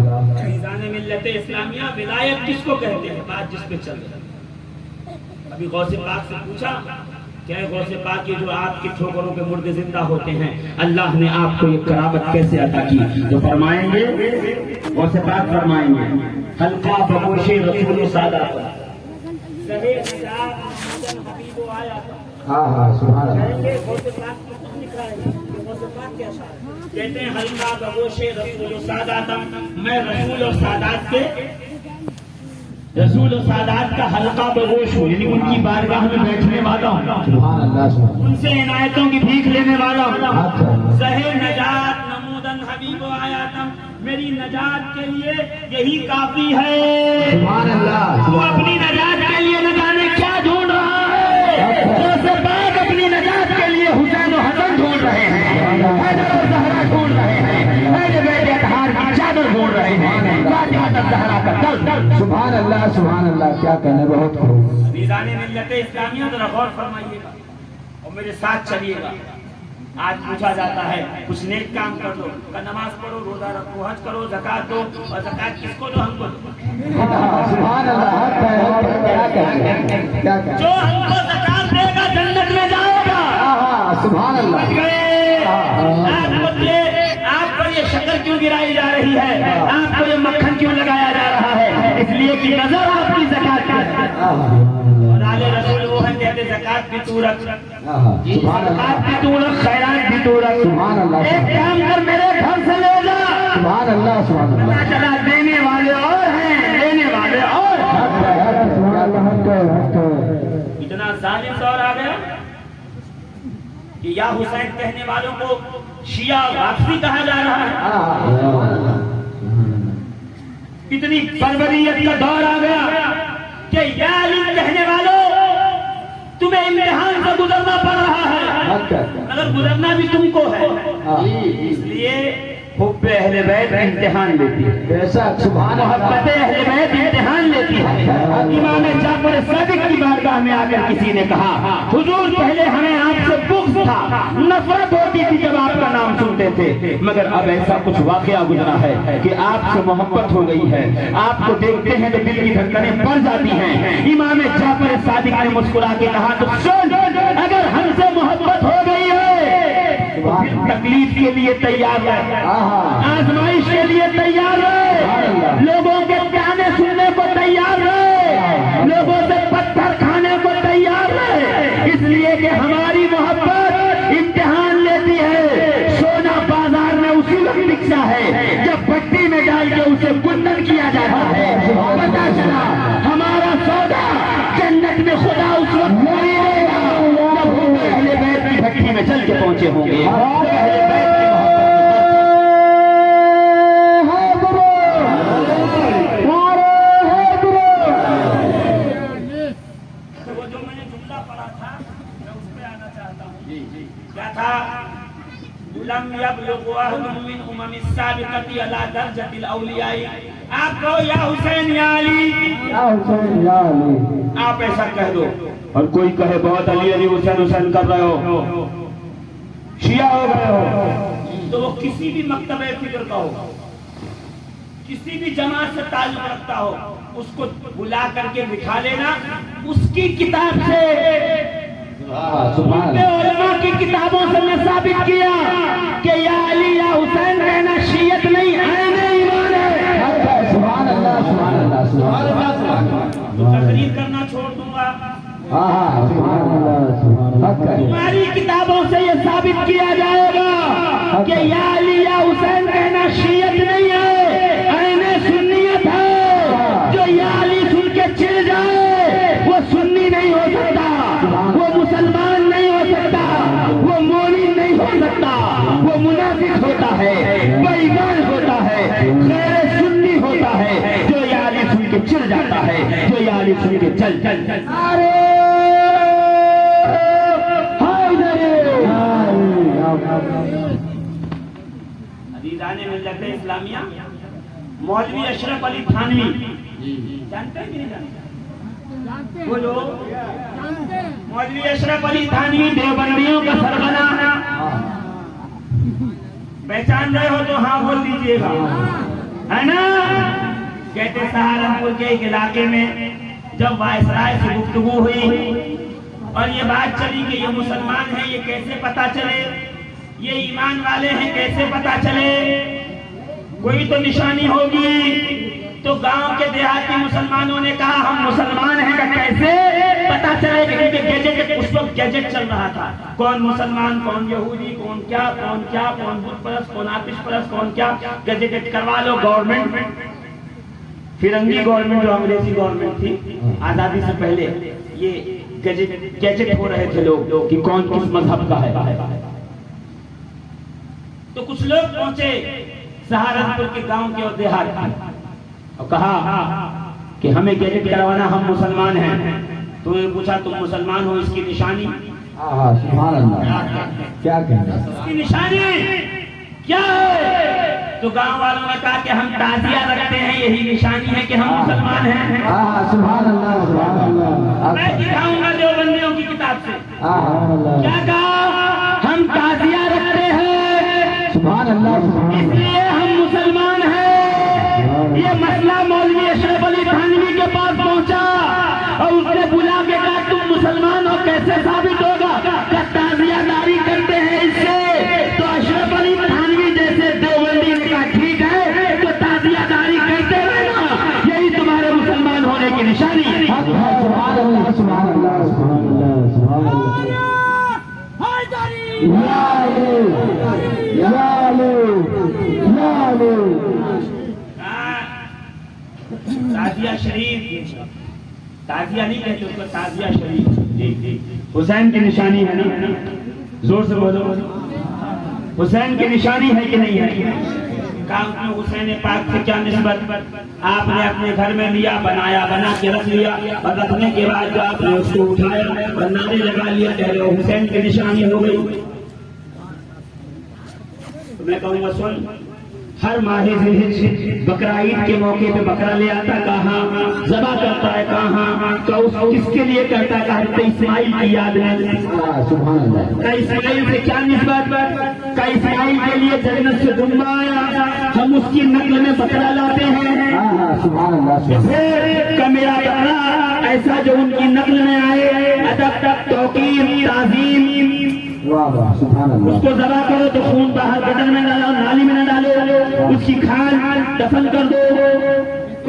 میزان ملت اسلامیہ ولایت کس کو کہتے ہیں؟ بات جس پہ چل رہی ہے. ابھی غوث پاک سے پوچھا کہ غوث پاک یہ جو آپ کی ٹھوکروں کے مردے زندہ ہوتے ہیں، اللہ نے آپ کو یہ کرامت کیسے عطا کی؟ تو فرمائیں گے، غوث پاک فرمائیں گے، حلقہ بگوش رسول سادات صحیح نجات محمد حبیب و آیا تھا. سبحان اللہ. کہیں گے غوث پاک کو کون لکھا ہے کہ غوث پاک کیا شاعر ہے؟ کہتے ہیں حلقہ بگوش رسول سادات، میں رسول و سادات کے رسول و سادات کا حلقہ بگوش ہوں، یعنی ان کی بارگاہ میں بیٹھنے والا ہوں، سبحان اللہ سبحان ان سے عنایتوں کی بھیک لینے والا ہوں. اللہ. صحیح نجات نمودن حبیب و آیاتم، میری نجات کے لیے یہی کافی ہے. سبحان اللہ. تو اپنی نجات کے لیے نہ جانے کیا ڈھونڈ رہا ہے. غوث پاک اپنی نجات کے لیے حسین و حسن ڈھونڈ رہے ہیں، حیدر و زہرا ڈھونڈ رہے ہیں، اہل بیت اطہار کی چادر ڈھونڈ رہے ہیں، فاطمہ الزہرا کا دل. سبحان اللہ سبحان اللہ. کیا کہنے، بہت خوب. میزان ملت اسلامیہ ذرا غور فرمائیے گا اور میرے ساتھ چلیے گا. آج پوچھا جاتا ہے کچھ نیک کام کر دو، نماز پڑھو، روزہ رکھو، حج کرو، زکات دو، اور زکات کس کو دو؟ ہم کو دو. سبحان اللہ. کیا کہنے. جو ہم کو زکات دے گا جنت میں جائے گا. سبحان اللہ. آپ پر یہ شکر کیوں گرائی جا رہی ہے؟ آپ کو یہ مکھن کیوں لگایا جا رہا ہے؟ اس لیے کہ نظر آپ کی زکات پر ہے. اور آل رسول وہ ہیں کہتے زکات بھی تو رکھ، زکات بھی تو رکھ، خیرات بھی تو رکھ. سبحان اللہ. ایک کام کر میرے گھر سے لے جا. سبحان اللہ سبحان اللہ. پتہ چلا دینے والے اور ہیں، لینے والے اور. اتنا ظالم دور آ گیا کہ یا حسین کہنے والوں کو شیعہ رافضی کہا جا رہا ہے. اتنی بربریت کا دور آ گیا کہ یا علی کہنے والوں تمہیں امتحان سے گزرنا پڑ رہا ہے، اگر گزرنا بھی تم کو ہے. اس لیے حب اہل بیت امتحان لیتی ہے، محبت اہل بیت امتحان لیتی ہے. امام جعفر صادق کی بارگاہ میں آ کر کسی نے کہا حضور پہلے ہمیں آپ سے بغض تھا، نفرت ہوتی تھی جب آپ کا نام سنتے تھے، مگر اب ایسا کچھ واقعہ گزرا ہے کہ آپ سے محبت ہو گئی ہے، آپ کو دیکھتے ہیں تو دل کی دھڑکنیں بڑھ جاتی ہیں. امام جعفر صادق نے مسکرا کے کہا تو سن، اگر ہم سے محبت ہو گئی ہے تکلیف کے لیے تیار ہے، آزمائش کے لیے تیار ہے، لوگوں کے گانے سننے کو تیار ہے، لوگوں سے پتھر کھانے کو تیار ہے. اس لیے کہ ہماری محبت امتحان لیتی ہے. سونا بازار میں اسی وقت بکتا ہے جب بھٹی میں ڈال کے اسے کندن کیا جاتا ہے. پتا چلا ہمارا سودا جنت میں خدا اس وقت نہیں دے گا جب ہم اہل بیت کی بھٹی میں چل کے پہنچے ہوں گے. لم يبلغ أهل من أمم السابقة على درجة الأولياء. آپ کہو یا حسین یا علی، آپ ایسا کہہ دو. اور کوئی کہے بہت علی علی حسین حسین کر رہے ہو، شیعہ ہو گئے ہو، تو وہ کسی بھی مکتبہ فکر کا ہو، کسی بھی جماعت سے تعلق رکھتا ہو، اس کو بلا کر کے بٹھا لینا. اس کی کتاب سے، علماء کی کتابوں سے میں ثابت کیا کہ یا علی یا حسین کہنا شیعت نہیں، عین ایمان ہے. تو تقریر کرنا چھوڑ دوں گا. تمہاری کتابوں سے یہ ثابت کیا جائے گا کہ یا علی یا حسین کہنا شیعت نہیں ہے، عین سنیت ہے. جو یا علی سن کے چل جائے وہ ہے جو یہ علی سن کے چل چل چل ارے عزیزان ملت اسلامیہ مولوی اشرف علی تھانوی جانتے ہیں کہ نہیں جانتے؟ بولو مولوی اشرف علی تھانوی دیوبندیوں کا سربراہ پہچان رہے ہو تو ہاں بول دیجئے گا ہے نا. کہتے سہارنپور کے ایک علاقے میں جب وائسرائے سے گفتگو ہوئی اور یہ بات چلی کہ یہ مسلمان ہیں یہ کیسے پتا چلے, یہ ایمان والے ہیں کیسے پتا چلے, کوئی تو نشانی ہوگی. تو گاؤں کے دیہاتی مسلمانوں نے کہا ہم مسلمان ہیں کیسے پتا چلے گا, کیونکہ گیجٹ اس وقت گیجٹ چل رہا تھا, کون مسلمان کون یہودی کون کیا کون بت پرست کون آتش پرست کون کیا, گیجٹ کروا لو. گورنمنٹ فرنگی گورنمنٹ جو انگریزی گورنمنٹ تھی آزادی سے پہلے یہ گیجٹ ہو رہے تھے لوگ کہ کون کس مذہب کا ہے. تو کچھ لوگ پہنچے سہارنپور کے گاؤں کے اور دیہات اور کہا کہ ہمیں گیجٹ کروانا, ہم مسلمان ہیں. تو نے پوچھا تم مسلمان ہو اس کی نشانی سبحان اللہ کیا کہنا اس کی نشانی کیا ہے؟ تو گاؤں والوں نے کہا کہ ہم تعزیہ رکھتے ہیں یہی نشانی ہے کہ ہم مسلمان ہیں. سبحان اللہ سبحان اللہ میں دکھاؤں گا دیوبندیوں کی کتاب سے کیا کہا, ہم تعزیہ رکھتے ہیں سبحان اللہ اس لیے ہم مسلمان ہیں. یہ مسئلہ مولوی اشرف علی تھانوی کے پاس پہنچا اور اس نے بلا کے کہا تم مسلمان ہو کیسے ثابت ہوگا, کہ تعزیہ داری کرتے ہیں اس سے. تو اشرف علی تھانوی جیسے دیوبندی نے کہا ٹھیک ہے تو تعزیہ داری کرتے ہیں نا, یہی تمہارے مسلمان ہونے کی نشانی ہے. سبحان اللہ سبحان اللہ سبحان اللہ سبحان اللہ تعزیہ شریف, تعزیہ نہیں کہتے اس کو تعزیہ شریف, حسین کی نشانی ہے نا, زور سے بولو حسین کی نشانی ہے کہ نہیں ہے؟ کام میں حسین پاک سے کیا نسبت, آپ نے اپنے گھر میں لیا بنایا بنا کے رکھ لیا اور رکھنے کے بعد جو آپ نے اس کو اٹھایا بنانے لگا لیا, کہہ رہے ہو حسین کی نشانی ہو گئی. میں کہوں گا سن, ہر ماہ ذوالحج بقرہ عید کے موقع پہ بکرا لے آتا, کہاں ذبح کرتا ہے, کہاں کس کے لیے کرتا ہے, حضرت اسماعیل کی یاد میں. سبحان اللہ کا اسماعیل سے کیا نسبت, کا اسماعیل کے لیے جنت سے دنبا آیا, ہم اس کی نقل میں بکرا لاتے ہیں. سبحان اللہ پھر کا میرا بکرا ایسا جو ان کی نقل میں آئے, ادب توقیر تعظیم, سبحان اللہ اس کو ذبح کرو تو خون باہر بدن میں ڈالو, نالی میں نہ ڈالو, اس کی کھال دفن کر دو,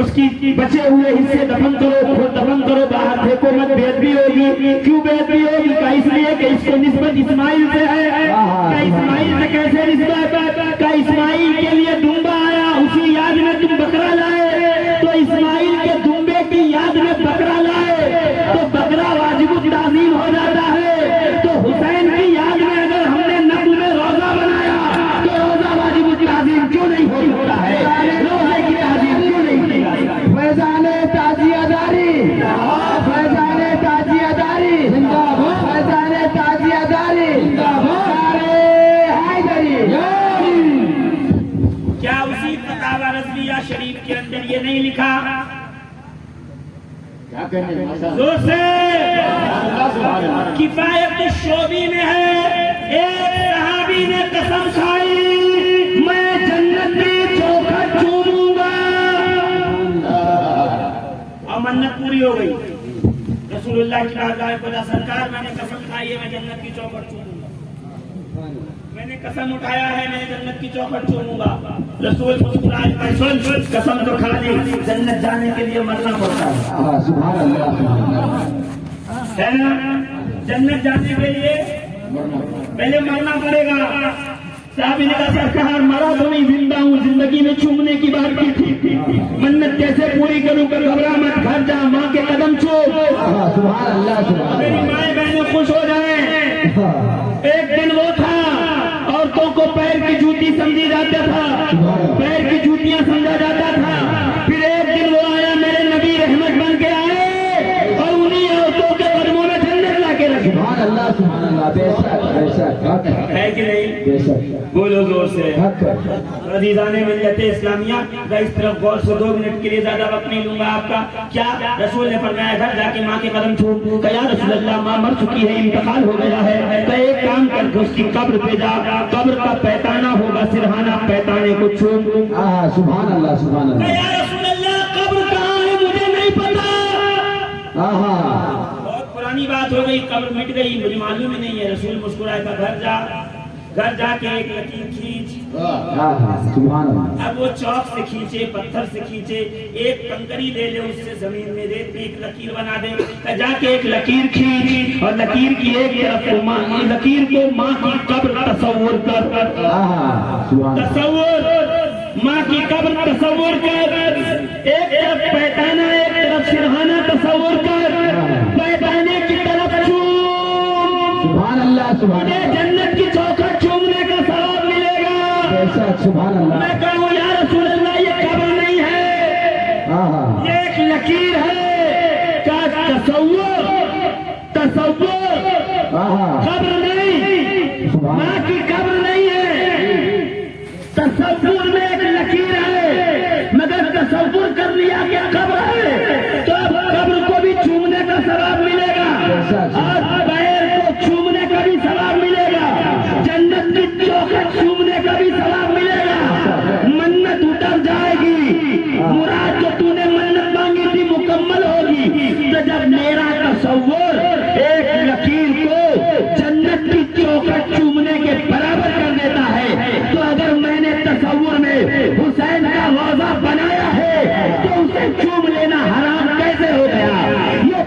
اس کی بچے ہوئے حصے دفن کرو باہر پھینکو مت. بے ادبی ہوگی, کیوں بے ادبی ہوگی, کا اس لیے کہ اس کو نسبت اسماعیل سے ہے. کا اسماعیل سے کیسے نسبت, کا اسماعیل کے لیے دمبا آیا اسی یاد میں تم بکرا لائے, تو اسماعیل کے دمبے کی یاد میں بکرا لائے تو بکرا واجب التعظیم ہو جاتا ہے. تو حسین کی یاد میں اگر ہم نے نقل میں روزہ بنایا تو روزہ واجب التعظیم کیوں نہیں ہوتا ہے, روزے کی تعظیم کیوں نہیں ہوتی ہے. فیضان تعزیہ داری, فیضان تعزیہ داری, فیضان تعزیہ داری, کیا اسی فتاوی رضویہ شریف کے اندر یہ نہیں لکھا, زور سے کفایت الشعبی میں ہے, ایک صحابی نے قسم کھائی میں جنت کی چوکھٹ چوموں گا, اور منت پوری ہو گئی. رسول اللہ کی بارگاہ میں پہنچا, سرکار میں نے قسم کھائی ہے میں جنت کی چوکھٹ چوموں گا, میں نے قسم اٹھایا ہے میں جنت کی چوکھٹ چوموں گا. رسول مسکرائے قسم تو کھا لی, جنت جانے کے لیے مرنا پڑتا ہے. سبحان اللہ ہے نا, جنت جانے کے لیے پہلے مرنا پڑے گا. صحابی نے کہا سرکار مرا تو نہیں زندہ ہوں, زندگی میں چومنے کی بات کی تھی, منت کیسے پوری کروں, کر گھبرا مت, گھر جا ماں کے قدم چوم, سبحان اللہ میری مائیں بہنیں خوش ہو جائیں. ایک دن وہ تھا عورتوں کو پیر کی جوتی سمجھی جاتا تھا, پیر کی جوتیاں سمجھا جاتا تھا. پھر ایک دن وہ آیا میرے نبی رحمت بن شک حق ہے کہ نہیں؟ بے شک بولو زور سے حق عزیزان ملت اسلامیہ، میں اس طرف غور سے 2 منٹ کے لیے زیادہ وقت نہیں لوں گا آپ کا. کیا رسول نے فرمایا گھر جا کے ماں کے قدم چھو کہ یا رسول اللہ ماں مر چکی ہے، انتقال ہو گیا ہے، تو ایک کام کر کے اس کی قبر پہ جا، قبر کا پیتانا ہوگا سرہانا، پیتانے کو چھو. سبحان اللہ سبحان اللہ. یا رسول اللہ قبر کہاں ہے مجھے نہیں پتا. بہت پرانی بات ہو گئی، قبر مٹ گئی، مجھے معلوم ہی نہیں ہے. رسول مسکرائے کا گھر جا کے ایک لکیر کھینچ. سبحان اللہ. اب وہ چوک سے کھینچے، پتھر سے کھینچے، ایک کنکری لے لے، اس سے زمین میں ریت میں ایک لکیر بنا دے. جا کے ایک لکیر کھینچ اور لکیر کی ایک طرف کو ماں، لکیر کو ماں کی قبر تصور کر. تصور ماں کی قبر تصور کر. ایک طرف پیتانا، ایک طرف سرہانا تصور کر. پیتانے کی طرف چوم. سبحان اللہ سبحان اللہ. جنت کی چوکھٹ چومنے کا ثواب ملے گا. سبحان اللہ. میں کہوں یا رسول اللہ یہ قبر نہیں ہے، یہ ایک لکیر ہے. کا تصور قبر نہیں، ماں کی قبر نہیں ہے، تصور میں ایک لکیر ہے. مگر تصور کر لیا کہ قبر ہے تو اب قبر کو بھی چومنے کا ثواب ملے گا اور پیر کو چومنے کا بھی ثواب ملے گا. جنت کی چوکھٹ چومنے کا بھی ثواب ملے گا. منت اتر جائے گی، مراد جو تو نے منت مانگی تھی مکمل ہوگی. تو جب میرا تصور ایک لکیر کو جنت کی چوکھٹ چومنے کے برابر کر دیتا ہے، تو اگر میں نے تصور میں حسین کا روضہ بنایا ہے تو اسے چوم لینا حرام کیسے ہو گیا؟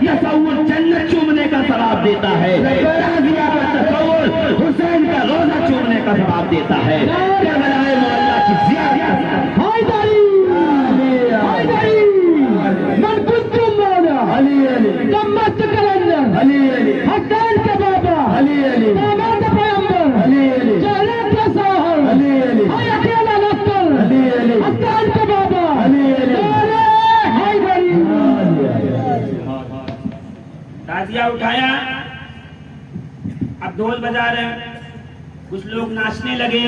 یہ تصور جنت چومنے کا ثواب دیتا ہے، تازیہ کا تصور حسین کا روضہ چومنے کا ثواب دیتا ہے. کربلائے مولا کی زیارت. من كنتم مولا تمت کلندر حسین کے بابا داماد پیغمبر جہلت کے ساحر اکیلا لشکر حسین کے بابا تازیہ اٹھایا، اب ڈھول بجا رہے ہیں، کچھ لوگ ناچنے لگے.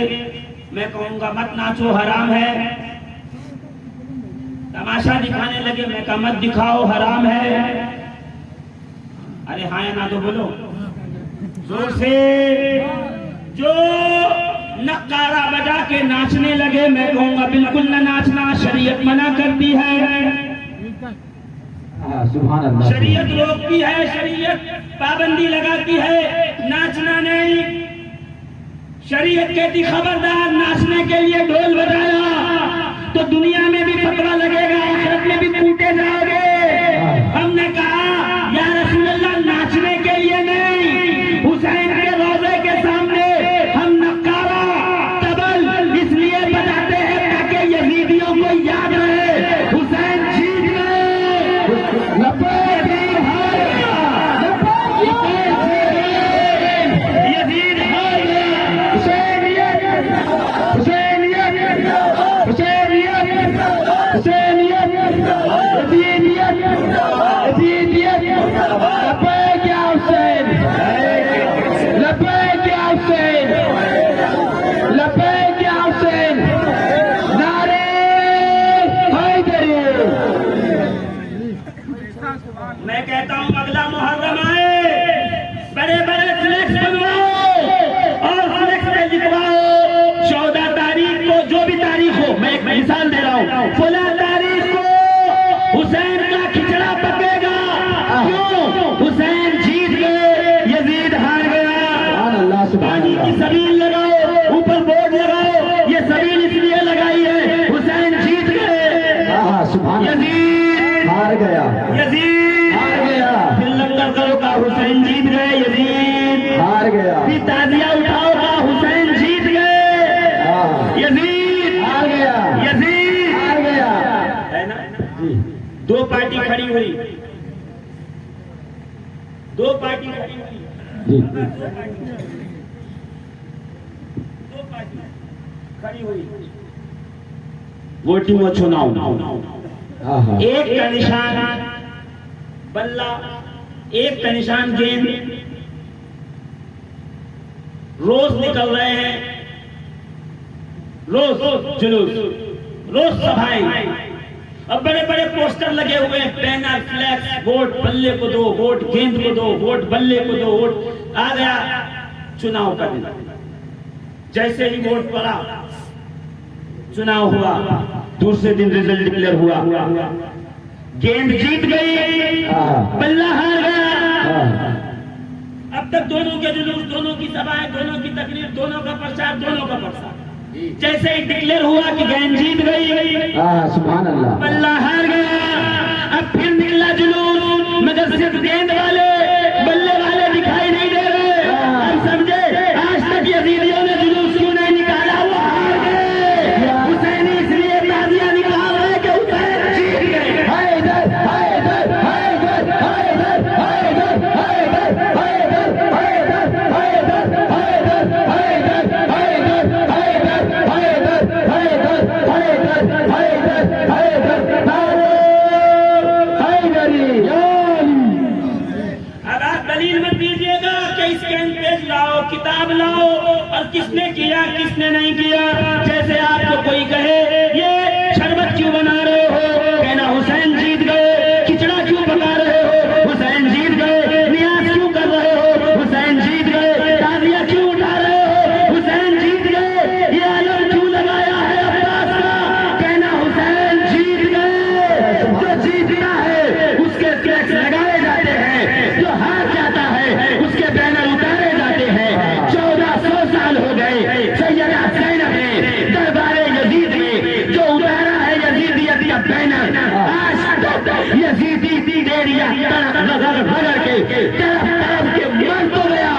میں کہوں گا مت ناچو، حرام ہے. تماشا دکھانے لگے، میں کہا مت دکھاؤ، حرام ہے. ارے ہاں یا نہ تو بولو زور سے. جو نقارہ بجا کے ناچنے لگے، میں کہوں گا بالکل نہ ناچنا، شریعت منع کرتی ہے، سبحان اللہ. شریعت روکتی ہے، شریعت پابندی لگاتی ہے، ناچنا نہیں. شریعت کہتی خبردار ناچنے کے لیے ڈھول بجایا تو دنیا میں بھی فتویٰ لگے گا، آخرت میں بھی کوٹے جاؤ گے. ہم نے کہا یا رسول اللہ ناچنے کے لیے نہیں، حسین کے روضے کے سامنے ہم نقارہ طبل اس لیے بجاتے ہیں تاکہ یزیدیوں کو یاد رہے حسین جیت گئے. میں کہتا ہوں اگلا محرم آئے، بڑے بڑے فلیکس بنواؤ اور فلیکس پہ لکھواؤ 14 تاریخ کو، جو بھی تاریخ ہو، میں ایک مثال دے رہا ہوں، فلاں تاریخ کو حسین کا کھچڑا پکے گا. کیوں؟ حسین جیت گئے، یزید ہار گیا. پانی کی سبیل لگاؤ، اوپر بورڈ لگاؤ، یہ سبیل اس لیے لگائی ہے حسین جیت گئے، یزید ہار گیا. پھر لنگر کرو کا حسین جیت گئے، یزید ہار گیا. پھر تازیہ اٹھاؤ کا حسین جیت گئے، یزید ہار گیا. یزید ہار گیا. ہے نا؟ دو پارٹی کھڑی ہوئی، دو پارٹی کھڑی ہوئی، دو پارٹی کھڑی ہوئی، ووٹنگ و چناؤ. ایک کا نشان بلہ، ایک کا نشان گیند. روز نکل رہے ہیں، روز جلوس، روز سبھائیں، اب بڑے بڑے پوسٹر لگے ہوئے ہیں، بینر فلیکس، ووٹ بلے کو دو، ووٹ گیند کو دو، ووٹ بلے کو دو، ووٹ آ گیا چناؤ کا دن، جیسے ہی ووٹ پڑا چناؤ ہوا، دوسرے دن ریزلٹ ڈکلیئر ہوا، گیند جیت گئی، بلہ ہار گیا۔ اب تک دونوں کے جلوس، دونوں کی سبھائیں، دونوں کی تقریر، دونوں کا پرچار، دونوں کا پرچار، جیسے ہی ڈکلیئر ہوا کہ گیند جیت گئی، سبحان اللہ، بلہ ہار گیا۔ اب پھر نکلا جلوس، مگر صرف گیند والے بلے والے دکھائی نہیں دے رہے۔ ہم سمجھے آج تک یزیدیوں نے جلوس کیوں نہیں نکالا، وہ ہار گئے۔ حسین اس لیے تازیہ نکال رہے کہ حسین جیت گئے۔ کتاب لاؤ اور کس نے کیا کس نے نہیں کیا۔ جیسے آپ کو کوئی کہے یہ شربت کیوں بنا رہے ہو، کہنا حسین جیت گئے۔ کھچڑا کیوں پکا رہے ہو، حسین جیت گئے۔ نیاز کیوں کر رہے ہو، حسین جیت گئے۔ تازیہ کیوں اٹھا رہے ہو، حسین جیت گئے۔ یہ علم کیوں لگایا ہے عباس کا، کہنا حسین جیت گئے۔ جو جیتتا ہے اس کے فلیکس لگائے جاتے ہیں، جو ہار جاتا ہے اس کے بینر اتارے جاتے ہیں۔ 1400 سال ہو گئے سیدہ زینب نے دربار یزید میں جو اتارا ہے یزیدیت کا بینر، آج تک یزیدی ڈیریا رگڑ رگڑ کے طرف طرف کے مر تو گیا،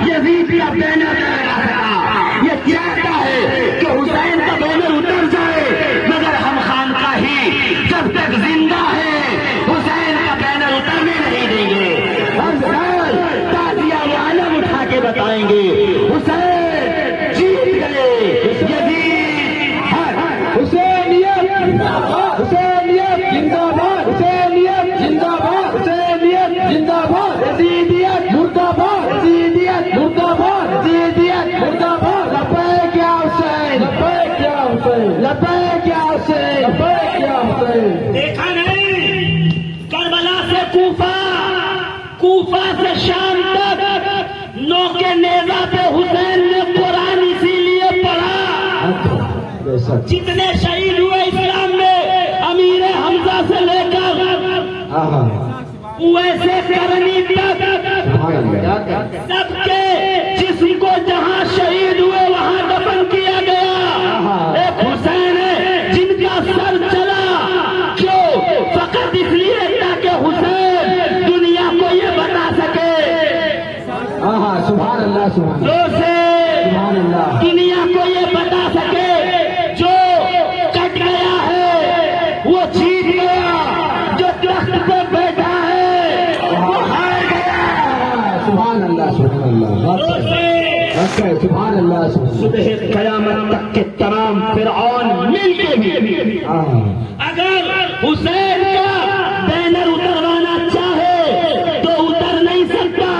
یزید کا بینر نہیں لگا سکا۔ یہ چاہتا ہے کہ حسین کا بینر اتر جائے، مگر ہم خانقاہی جب تک زندہ ہے حسین کا بینر اترنے نہیں دیں گے۔ ہم تازیہ و علم اٹھا کے بتائیں گے حسین جیت گئے، یزید حسینیت حسینیت زندہ باد، حسینیت زندہ باد، حسینیت زندہ باد، یزیدیت مردہ باد، یزیدیت مردہ باد، یزیدیت مردہ باد۔ لبیک یا حسین، لبیک یا حسین، لبیک یا حسین، لبیک یا حسین۔ دیکھا نہیں کربلا سے کوفہ، کوفہ سے شام تک نوکے نیزہ پہ حسین نے قرآن اسی لیے پڑھا۔ جتنے شہید ہوئے اسلام میں امیر حمزہ سے لے کر ویسے کرنی تک، سب کے جسم کو جہاں شہید ہوئے وہاں دفن کیا گیا۔ ایک حسین ہے جن کا سر چلا، کیوں؟ فقط اس لیے تاکہ حسین دنیا کو یہ بتا سکے، سبحان اللہ، سبحان اللہ، سبحان اللہ، دنیا کو یہ بتا سکے جو کٹ گیا ہے وہ جیت گیا، جو درخت پہ بیٹھا ہے وہ ہار گیا۔ سبحان اللہ، سبحان اللہ، سبحان اللہ۔ صبح قیامت تک کے تمام فرعون مل کے بھی اگر حسین کا بینر اتروانا چاہے تو اتر نہیں سکتا،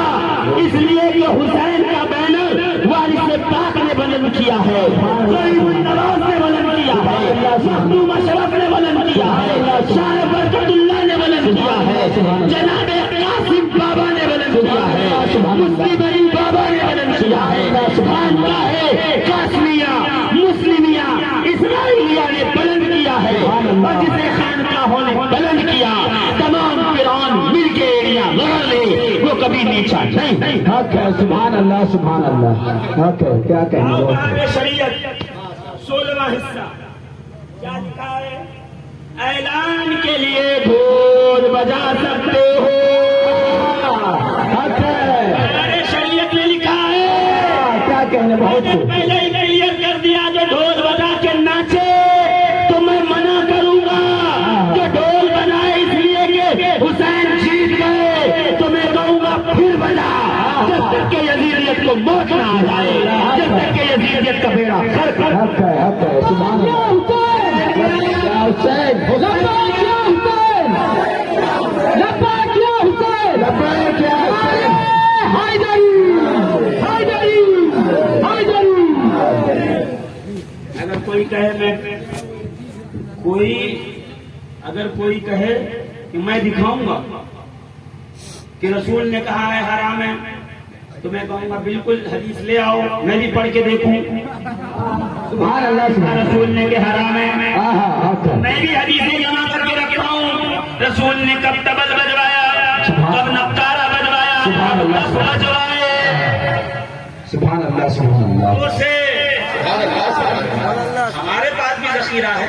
اس لیے کہ حسین کا بینر وارث پاک نے بلند کیا ہے، غریب النواز نے بلند کیا ہے، مخدوم اشرف نے بلند کیا ہے، شاہ برکت اللہ نے بلند کیا ہے، جناب قاسم بابا نے بلند کیا ہے، مفتی بری بابا نے بلند کیا ہے، خانقاہ قاسمیہ مسلمیہ اسرائیلیہ نے بلند کیا ہے، اور جسے خانقاہوں نے بلند کیا تمام فرعون مل کے ایریا لڑ لے وہ کبھی نیچا نہیں۔ حق ہے، سبحان اللہ، سبحان اللہ، حق ہے، کیا کہنا ہے۔ شریعت 16واں حصہ کیا لکھا ہے؟ اعلان کے لیے ڈھول بجا سکتے ہو، حق ہے، شریعت نے لکھا ہے۔ کیا کہنے، بہت پہلے ہی کلیئر کر دیا جو ڈھول بجا کے ناچے تو میں منع کروں گا، جو ڈھول بنائے اس لیے کہ حسین جیت گئے تو میں کہوں گا پھر بجا، جب تک کہ یزیدیت کو موت نہ آ جائے، جب تک کہ یزیدیت کا بیڑا غرق ہو۔ حق ہے، حق ہے، سبحان اللہ، حسین، لبیک یا حسین، لبیک یا حسین، لبیک یا حسین، حیدری، حیدری، اگر کوئی کہے کہ میں دکھاؤں گا کہ رسول نے کہا ہے حرام ہے تو میں کہوں گا بالکل حدیث لے آؤ میں بھی پڑھ کے دیکھوں سبحان اللہ سبحان رسول نے کہ حرام ہے اللہ میں بھی حدیثیں جمع کر کے رکھتا ہوں رسول نے کب طبل بجوایا کب نقارہ بجوایا سبحان اللہ بجوائے سبحان اللہ سبحان اللہ اسے ہمارے پاس بھی ذخیرہ ہے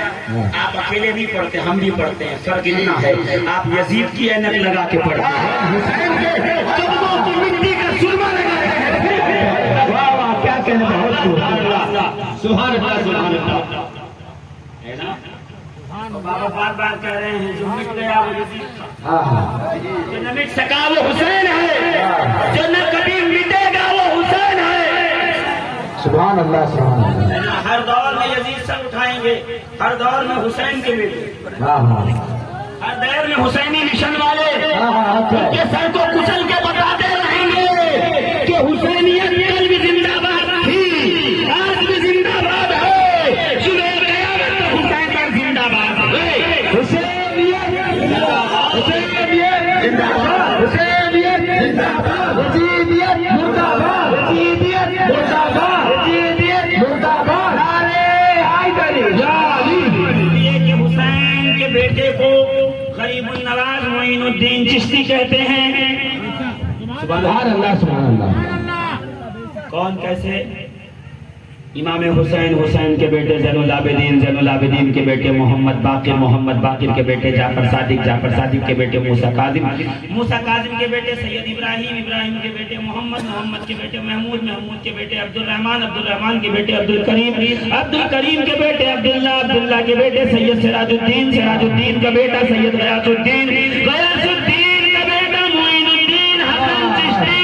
آپ اکیلے نہیں پڑھتے ہم بھی پڑھتے ہیں فرق اتنا ہے آپ یزید کی اینک لگا کے پڑھتے ہیں حسین کے قدموں کی مٹی کا سرما لگا رہے ہیں واہ واہ کیا کہنے بہت سبحان اللہ سبحان اللہ سبحان اللہ ہے نا بابا بار بار کہہ رہے ہیں جو مٹ گیا وہ یزید تھا جو نہ مٹ سکا وہ حسین ہے جو نہ کبھی مٹے گا وہ حسین ہے سبحان اللہ سبحان اللہ ہر دور میں یزید سر اٹھائیں گے ہر دور میں حسین کے بیٹے ہر دور میں حسینی مشن والے یہ سر کو کچل کے بتاتے رہیں گے کہ حسینیت کل بھی زندہ باد تھی آج بھی زندہ باد ہے صبح قیامت میں حسین پر زندہ باد ہے حسینیت زندہ باد حسینیت زندہ باد حسینیت زندہ باد یزیدیت مردہ باد یزیدیت مردہ باد یزیدیت مردہ باد نعرہ حیدری یا علی یہ کہ حسین کے بیٹے کو غریب النواز معین الدین چشتی کہتے ہیں سبحان اللہ سبحان اللہ کون کیسے امام حسین حسین کے بیٹے زین العابدین کے بیٹے محمد باقر کے بیٹے جعفر صادق کے بیٹے موسیٰ کاظم کے بیٹے سید ابراہیم کے بیٹے محمد کے بیٹے محمود کے بیٹے عبدالرحمن کے بیٹے عبدالکریم کے بیٹے عبداللہ کے بیٹے سید سراج الدین کا بیٹا سید غیاث الدین کا بیٹا معین الدین حسن چشتی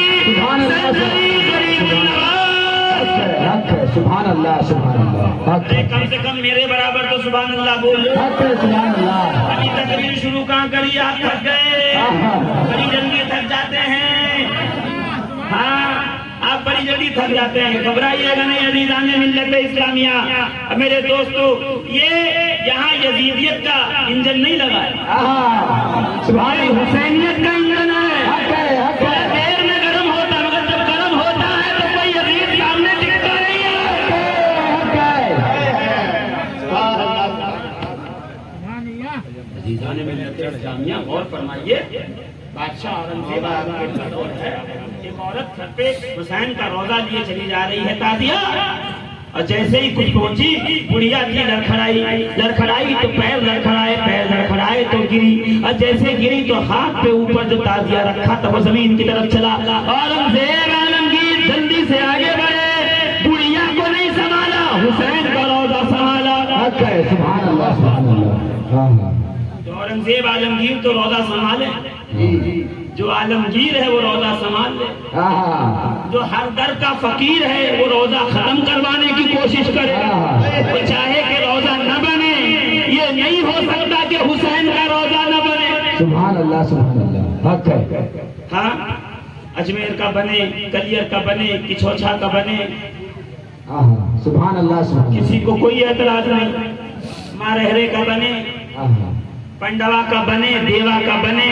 سبحان اللہ سبحان اللہ کم سے کم میرے برابر تو سبحان اللہ بولو سبحان اللہ ابھی تقریر شروع کہاں کری آپ تھک گئے بڑی جلدی تھک جاتے ہیں ہاں آپ بڑی جلدی تھک جاتے ہیں گھبرائیے گا نہیں عزیزان ملت اسلامیہ میرے دوستو یہ یہاں یزیدیت کا انجن نہیں لگا ہے سبحان حسینیت کا انجن ہے دیر میں گرم ہوتا مگر جب گرم ہوتا ہے تو کوئی یزید سامنے دکھتا نہیں ہے عزیزان ملت اسلامیہ غور فرمائیے بادشاہ اورنگزیب کا دور ہے ایک عورت گھر پہ حسین کا روزہ لیے چلی جا رہی ہے تعزیہ اور جیسے ہی کچھ پہنچی بڑھیا تھی لڑکھڑائی تو پیر لڑکھڑائے تو گری اور جیسے گری تو ہاتھ پہ اوپر جو تعزیہ رکھا تھا وہ زمین کی طرف چلا اورنگزیب عالمگیر جلدی سے آگے بڑھے بڑھیا کو نہیں سنبھالا حسین کا روزہ سنبھالا سبحان اللہ سبحان اللہ تو اورنگزیب عالمگیر تو روزہ سنبھالے جو عالمگیر ہے وہ روزہ سنبھال لے جو ہر در کا فقیر ہے وہ روزہ ختم کروانے کی کوشش کرے وہ چاہے کہ روزہ نہ بنے یہ نہیں ہو سکتا کہ حسین کا روزہ نہ بنے سبحان اللہ سبحان اللہ ہاں اجمیر کا بنے کلیر کا بنے کچھوچھا کا بنے سبحان اللہ سبحان کسی کو کوئی اعتراض نہیں مارہرے کا بنے پنڈوا کا بنے دیوا کا بنے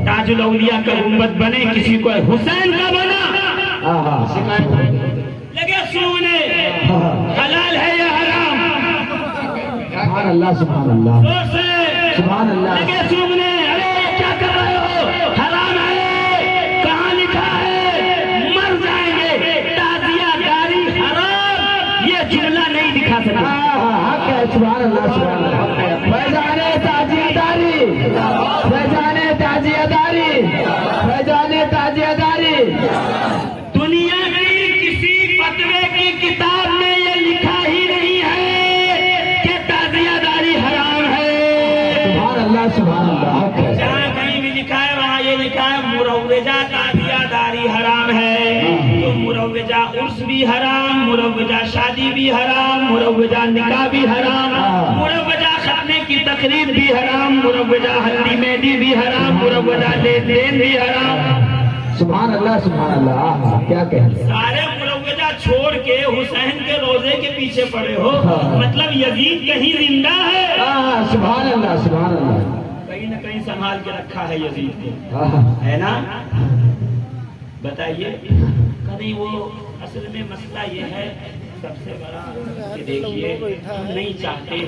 تاج الاولیاء کا گنبد بنے کسی کو حسین کا بنا لگے سونے حلال ہے یا حرام سبحان اللہ سبحان اللہ سبحان اللہ لگے سونے ارے کیا کر رہے ہو حرام ہے کہاں لکھا ہے مر جائیں گے تعزیہ داری حرام یہ جملہ نہیں دکھا سکتا سبحان اللہ سبحان اللہ فیضانے تعزیہ داری دنیا کی کسی فتوے کی کتاب میں یہ لکھا ہی نہیں ہے کہ تعزیہ داری حرام ہے سبحان اللہ سبحان اللہ جہاں کہیں بھی لکھا ہے وہاں یہ لکھا ہے مروجہ تعزیہ داری حرام ہے تو مروجہ عرس بھی حرام مروجہ شادی بھی حرام مروجہ نکاح بھی حرام مروجہ ختنے کی تقریب بھی حرام مروجہ ہلدی مہندی بھی حرام مروجہ لین دین بھی حرام سبحان اللہ کیا کہیں سارے مروجہ چھوڑ کے حسین کے روزے کے پیچھے پڑے ہو، مطلب یزید کہیں زندہ ہے، سبحان اللہ سبحان اللہ. کہیں نہ کہیں سنبھال کے رکھا ہے یزید کو، ہاں ہے نا؟ بتائیے کہیں وہ اصل میں مسئلہ یہ ہے سب سے بڑا کہ دیکھیے ہم نہیں چاہتے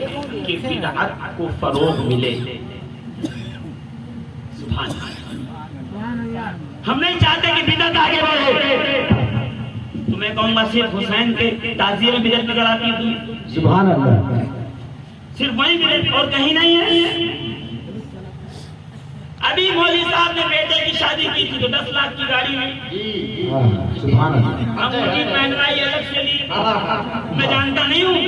کہ بدعت کو فروغ ملے. سبحان اللہ. ہم نہیں چاہتے کہ بدعت آگے بڑھے. تو میں کہوں گا صرف حسین کے تعزیے میں بدعت نظر آتی ہے، سبحان اللہ. صرف وہی بدعت اور کہیں نہیں ہے. ابھی مولوی صاحب نے بیٹے کی شادی کی تھی تو 10 لاکھ کی گاڑی میں سبحان اللہ. انگوٹھی پہنوائی الگ سے لی. میں جانتا نہیں ہوں،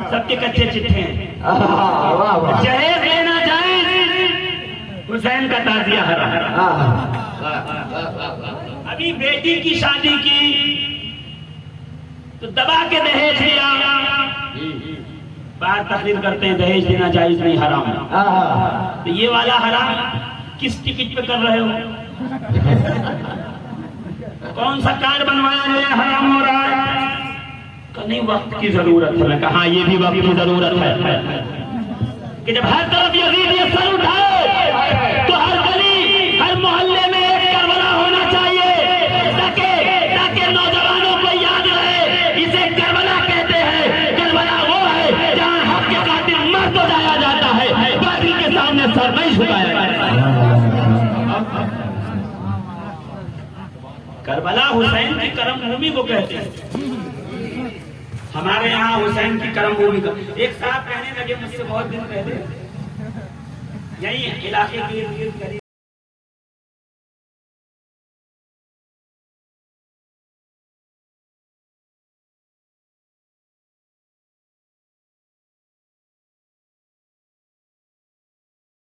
سب کے کچے چٹھے ہیں. واہ واہ. جہیز لینا جائز، حسین کا تعزیہ حرام. ابھی بیٹی کی شادی کی تو دبا کے دہیج دیا. باہر تقریر کرتے ہیں دہیج دینا جائز نہیں حرام ہے. تو یہ والا حرام کس ٹکٹ پہ کر رہے ہو؟ کون سا کارڈ بنوایا ہے حرام ہو رہا ہے؟ کہ نہیں وقت کی ضرورت ہے. میں کہا یہ بھی وقت کی ضرورت ہے کہ جب ہر طرف یزید یہ سر اٹھائے تو ہر گلی ہر محلے میں ایک کربلا ہونا چاہیے تاکہ نوجوانوں کو یاد رہے اسے کربلا کہتے ہیں. کربلا وہ ہے جہاں حق کے قاتل مرد ہو جایا جاتا ہے، باطل کے سامنے سر نہیں جھکایا جاتا. کربلا حسین کی کرم بھومی کو کہتے ہیں. ہمارے یہاں حسین کی کرم بھومی کا ایک صاحب کہنے لگے مجھ سے بہت دن پہلے، یہی علاقے کے